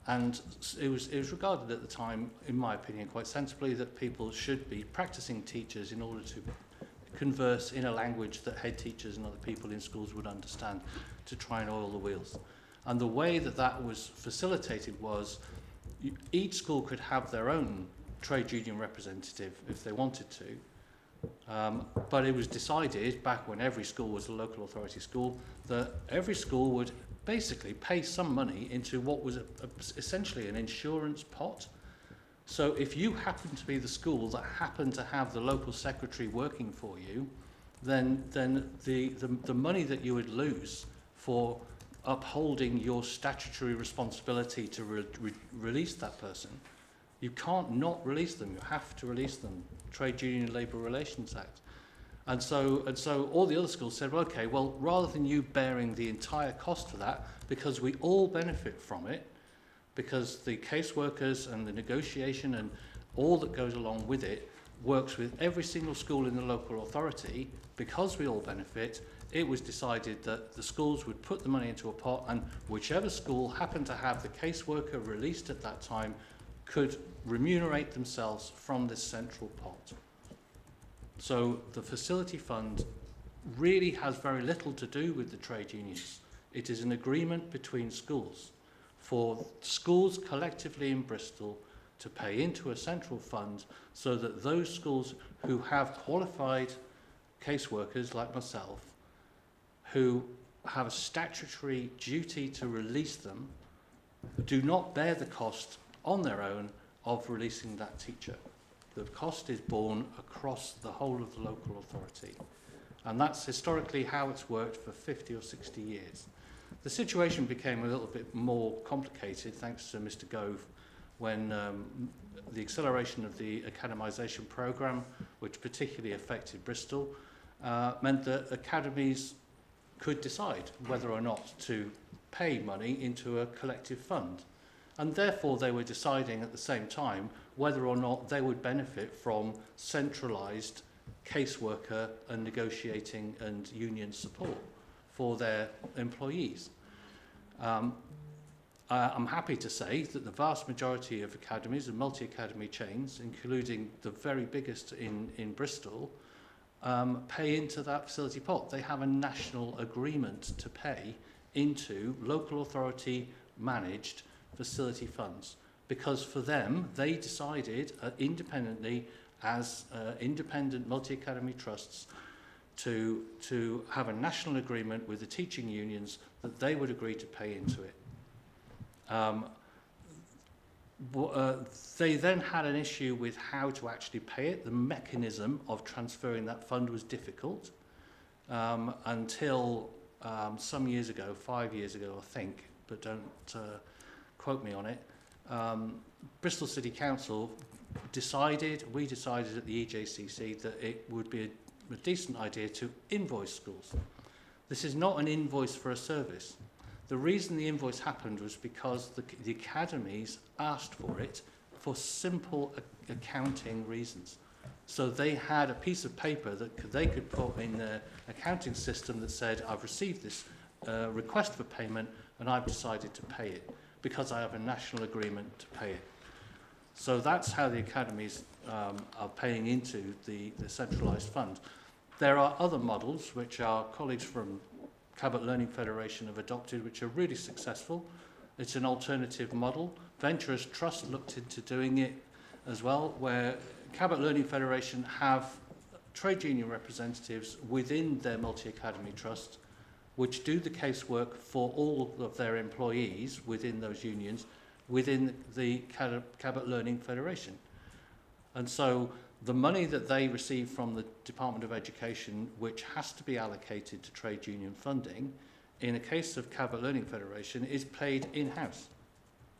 And it was regarded at the time, in my opinion, quite sensibly, that people should be practicing teachers in order to converse in a language that head teachers and other people in schools would understand, to try and oil the wheels. And the way that that was facilitated was each school could have their own trade union representative if they wanted to. But it was decided back when every school was a local authority school that every school would basically pay some money into what was essentially an insurance pot. So if you happen to be the school that happened to have the local secretary working for you, then the money that you would lose for upholding your statutory responsibility to release that person, you can't not release them. You have to release them. Trade Union Labour Relations Act. And so all the other schools said, well, okay, well, rather than you bearing the entire cost of that, because we all benefit from it, because the caseworkers and the negotiation and all that goes along with it works with every single school in the local authority, because we all benefit, it was decided that the schools would put the money into a pot, and whichever school happened to have the caseworker released at that time could remunerate themselves from this central pot. So the facility fund really has very little to do with the trade unions. It is an agreement between schools for schools collectively in Bristol to pay into a central fund so that those schools who have qualified caseworkers like myself, who have a statutory duty to release them, do not bear the cost on their own of releasing that teacher. The cost is borne across the whole of the local authority. And that's historically how it's worked for 50 or 60 years. The situation became a little bit more complicated thanks to Mr. Gove when the acceleration of the academisation programme, which particularly affected Bristol, meant that academies could decide whether or not to pay money into a collective fund. And therefore they were deciding at the same time whether or not they would benefit from centralised caseworker and negotiating and union support for their employees. I'm happy to say that the vast majority of academies and multi-academy chains, including the very biggest in Bristol, pay into that facility pot. They have a national agreement to pay into local authority managed facility funds, because for them they decided independently as independent multi-academy trusts to have a national agreement with the teaching unions that they would agree to pay into it. They then had an issue with how to actually pay it. The mechanism of transferring that fund was difficult until some years ago, 5 years ago I think, but don't quote me on it, Bristol City Council we decided at the EJCC that it would be a decent idea to invoice schools. This is not an invoice for a service. The reason the invoice happened was because the academies asked for it for simple accounting reasons. So they had a piece of paper that they could put in their accounting system that said, I've received this request for payment and I've decided to pay it because I have a national agreement to pay it. So that's how the academies are paying into the centralised fund. There are other models which our colleagues from Cabot Learning Federation have adopted, which are really successful. It's an alternative model. Ventures Trust looked into doing it as well, where Cabot Learning Federation have trade union representatives within their multi-academy trust, which do the casework for all of their employees within those unions, within the Cabot Learning Federation. And so the money that they receive from the Department of Education, which has to be allocated to trade union funding, in a case of Cabot Learning Federation, is paid in-house.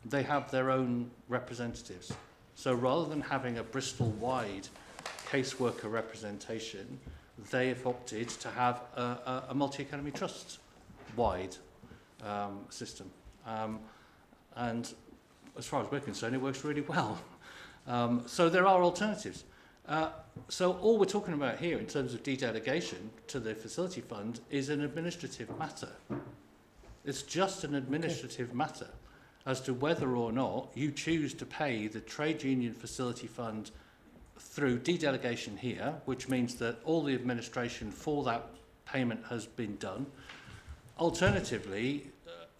They have their own representatives. So rather than having a Bristol-wide caseworker representation, they have opted to have a multi-academy trust-wide system. And as far as we're concerned, it works really well. So there are alternatives. So all we're talking about here in terms of de-delegation to the facility fund is an administrative matter. It's just an administrative matter as to whether or not you choose to pay the trade union facility fund through de-delegation here, which means that all the administration for that payment has been done. Alternatively,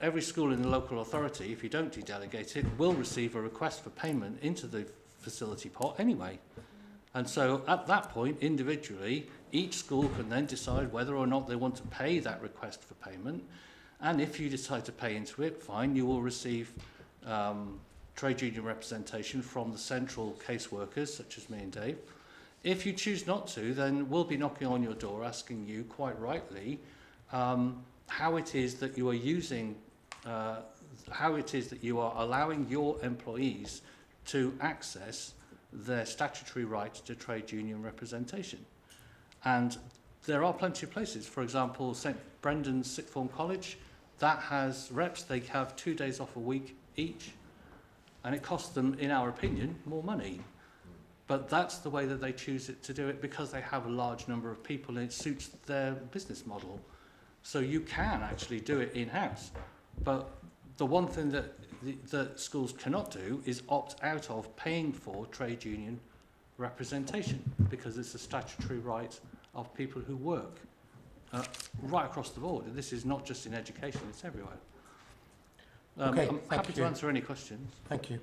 every school in the local authority, if you don't de-delegate it, will receive a request for payment into the facility pot anyway. And so at that point, individually, each school can then decide whether or not they want to pay that request for payment. And if you decide to pay into it, fine, you will receive trade union representation from the central caseworkers, such as me and Dave. If you choose not to, then we'll be knocking on your door asking you, quite rightly, how it is that you are using, how it is that you are allowing your employees to access their statutory right to trade union representation. And there are plenty of places. For example, St Brendan's Sixth Form College, that has reps. They have 2 days off a week each, and it costs them, in our opinion, more money. But that's the way that they choose to do it, because they have a large number of people and it suits their business model. So you can actually do it in-house. But the one thing that schools cannot do is opt out of paying for trade union representation, because it's a statutory right of people who work right across the board. This is not just in education, it's everywhere. Okay, I'm happy to answer any questions. Thank you.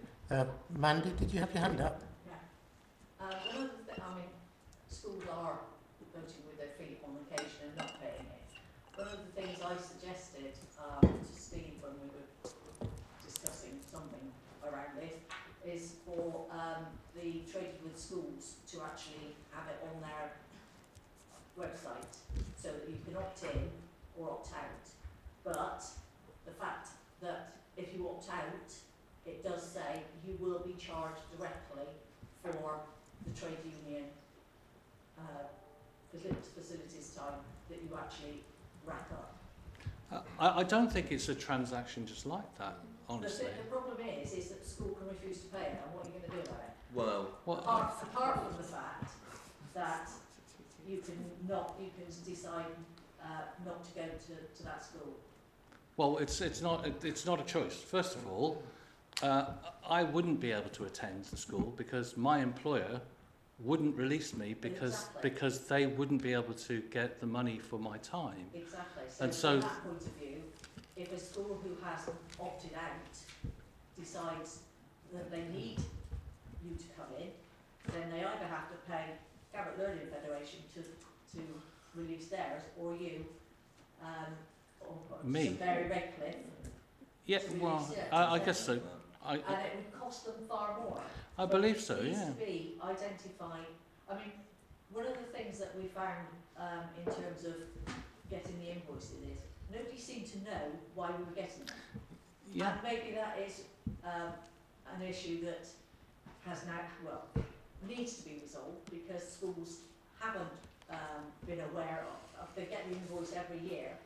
Mandy, did you have your hand up? Yeah. One of the things, I mean, schools are voting with their feet on occasion and not paying it. One of the things I suggested to Steve when we were discussing something around this is for the Trading with Schools to actually have it on their website so that you can opt in or opt out. But the fact that if you opt out, it does say you will be charged directly for the trade union facilities time that you actually rack up. I don't think it's a transaction just like that. honestly. The problem is that the school can refuse to pay it, and what are you going to do about it? Well, Apart from the fact that you can decide not to go to that school. Well, it's not a choice. First of all, I wouldn't be able to attend the school because my employer wouldn't release me because they wouldn't be able to get the money for my time. Exactly. And from that point of view, if a school who has opted out decides that they need you to come in, then they either have to pay Garrett Learning Federation to release theirs, or you, or me. St Mary Redcliffe. Yeah, well, I guess so. And it would cost them far more. I believe so, yeah. It needs to be identified. I mean, one of the things that we found in terms of getting the invoices is nobody seemed to know why we were getting them. Yeah. And maybe that is an issue that has now, needs to be resolved because schools haven't been aware of. They get the invoice every year,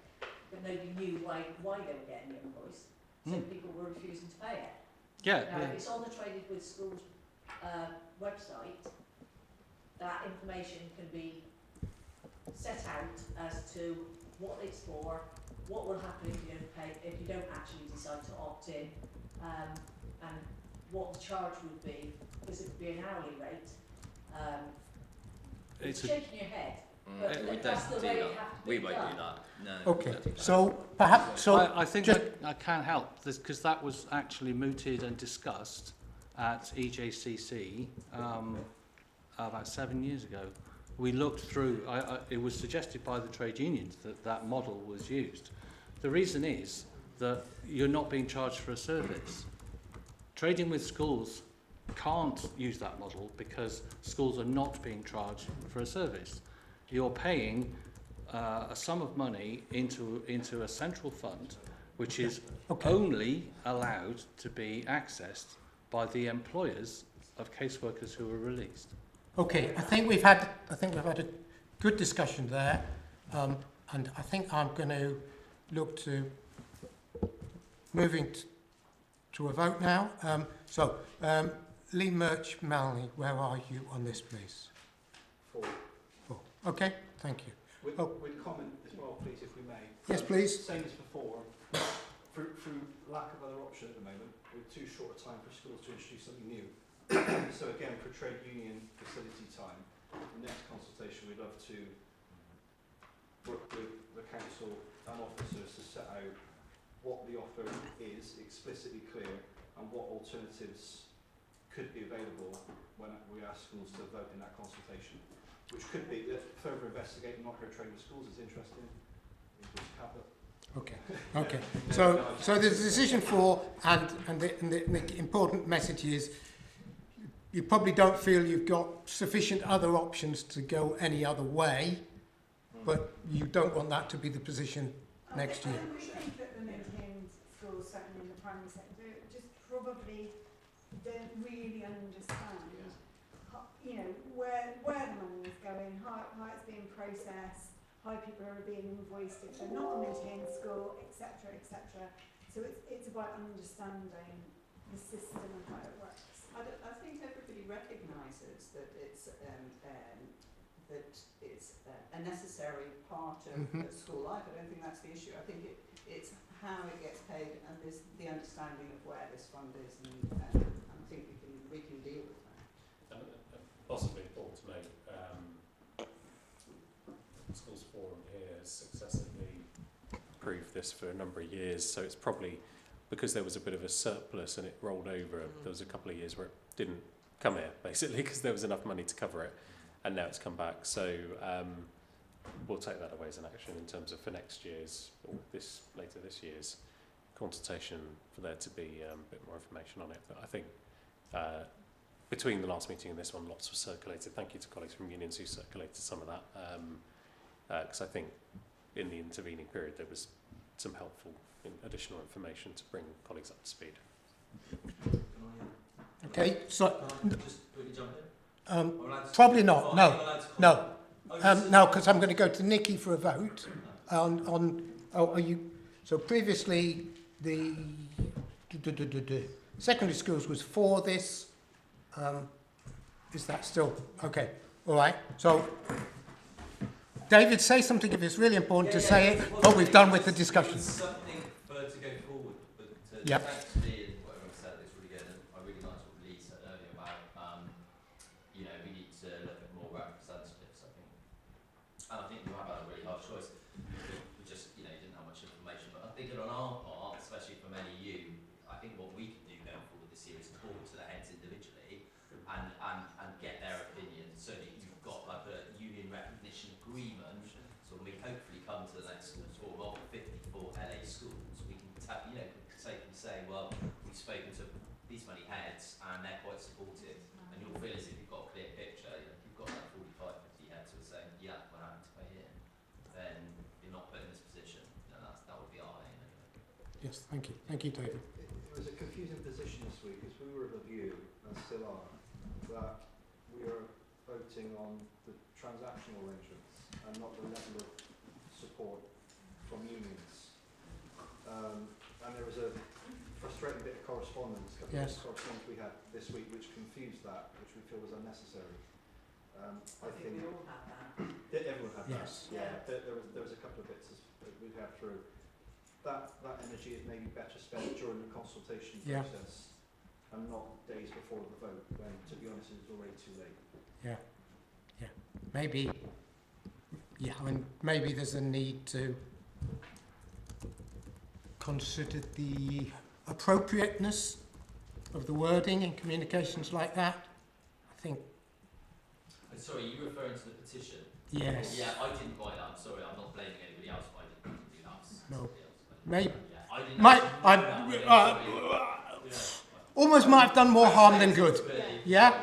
but nobody knew why they were getting the invoice. So people were refusing to pay it. Yeah. Now, if it's on the Traded with Schools website, that information can be set out as to what it's for, what will happen if you don't actually decide to opt in, and what the charge would be, because it would be an hourly rate. It's shaking your head. But we that's the don't way do it that. have to We be won't done. do that. No. Okay, so perhaps, so I think just I can't help this because that was actually mooted and discussed at EJCC about 7 years ago. We looked through, it was suggested by the trade unions that that model was used. The reason is that you're not being charged for a service. Trading with Schools can't use that model because schools are not being charged for a service. You're paying a sum of money into a central fund, which is only allowed to be accessed by the employers of caseworkers who are released. okay, I think we've had a good discussion there, and I think I'm going to look to moving to a vote now. Lee Murch Malney, where are you on this, please? 4. 4. Okay, thank you. With comment as well, please, if we may. Yes, please. Same as before, through lack of other option at the moment, with too short a time for schools to introduce something new. So again, for trade union facility time, the next consultation we'd love to work with the council and officers to set out what the offer is, explicitly clear, and what alternatives could be available when we ask schools to vote in that consultation. Which could be that further investigating not her trade with schools is interesting. Okay. Okay. So the decision for and the important message is you probably don't feel you've got sufficient other options to go any other way, but you don't want that to be the position next year. I think that the maintained schools, certainly in the primary sector, just probably don't really understand, where the money is going, how it's being processed, how people are being invoiced if they're not a maintained school, etc., etc. So it's about understanding the system and how it works. I think everybody recognises that it's a necessary part of school life. I don't think that's the issue. I think it's how it gets paid and the understanding of where this fund is, and I think we can deal with that. Possibly important to note, Schools Forum here has successively approved this for a number of years, so it's probably because there was a bit of a surplus and it rolled over. There was a couple of years where it didn't come here, basically, because there was enough money to cover it, and now it's come back. So we'll take that away as an action in terms of for next year's, or later this year's consultation, for there to be a bit more information on it. But I think between the last meeting and this one, lots was circulated. Thank you to colleagues from unions who circulated some of that, because I think in the intervening period there was some helpful additional information to bring colleagues up to speed. Okay, so jump probably not. No, because I'm going to go to Nikki for a vote on. Are you? So previously the secondary schools was for this. Is that still okay? All right. So, David, say something if it's really important to say it. But we've done with the discussion. Something for to go forward, but Yep. thanks to Lee and what everyone said, it's really good. And I really liked what Lee said earlier about, you know, we need to look at more representatives. I think, and I think we have had a really hard choice. We just, you know, didn't have much information. But I think on our part, especially for many of you, I think what we can do going forward this year is talk to the heads individually and get their opinion, so that you've got like a union recognition agreement. So when we hopefully come to the next tour of 54 LA schools, we can you know, safely say, well, we've spoken to these many heads and they're quite supportive, and you'll feel as if you've got a clear picture. You know, if you've got like 45, 50 heads who are saying, yeah, we're happy to pay in, then you're not put in this position. You know, that would be our aim anyway. Yes, thank you. Thank you, David. It was a confusing position this week, as we were of the view, and still are, that we are voting on the transactional arrangements and not the level of support from unions. And there was a frustrating bit of correspondence, correspondence we had this week, which confused that, which we feel was unnecessary. I think we all had that. Everyone had Yes. that. Yeah, there was a couple of bits that we've had through. That energy is maybe better spent during the consultation process and not days before the vote, when, to be honest, it's already too late. Yeah. Yeah. Maybe. Yeah. I mean, maybe there's a need to consider the appropriateness of the wording in communications like that. I think. Sorry, you referring to the petition? Yes. Yeah, I didn't write that. I'm sorry, I'm not blaming anybody else, but I didn't do that. No. Maybe. Yeah, I didn't almost might have done more harm than good. Yeah? Yeah,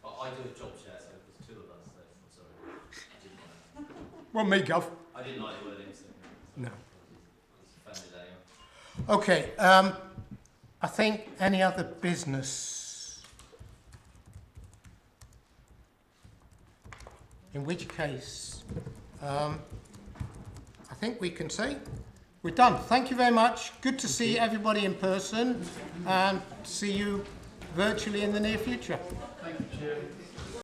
but I do a job share, so there's two of us, so I'm sorry. I didn't want to. Well, me, Gov. I didn't like the wording, so no. I was offended anyway. Okay, I think any other business, in which case, I think we can say we're done. Thank you very much. Good to see everybody in person and see you virtually in the near future. Thank you, Chair.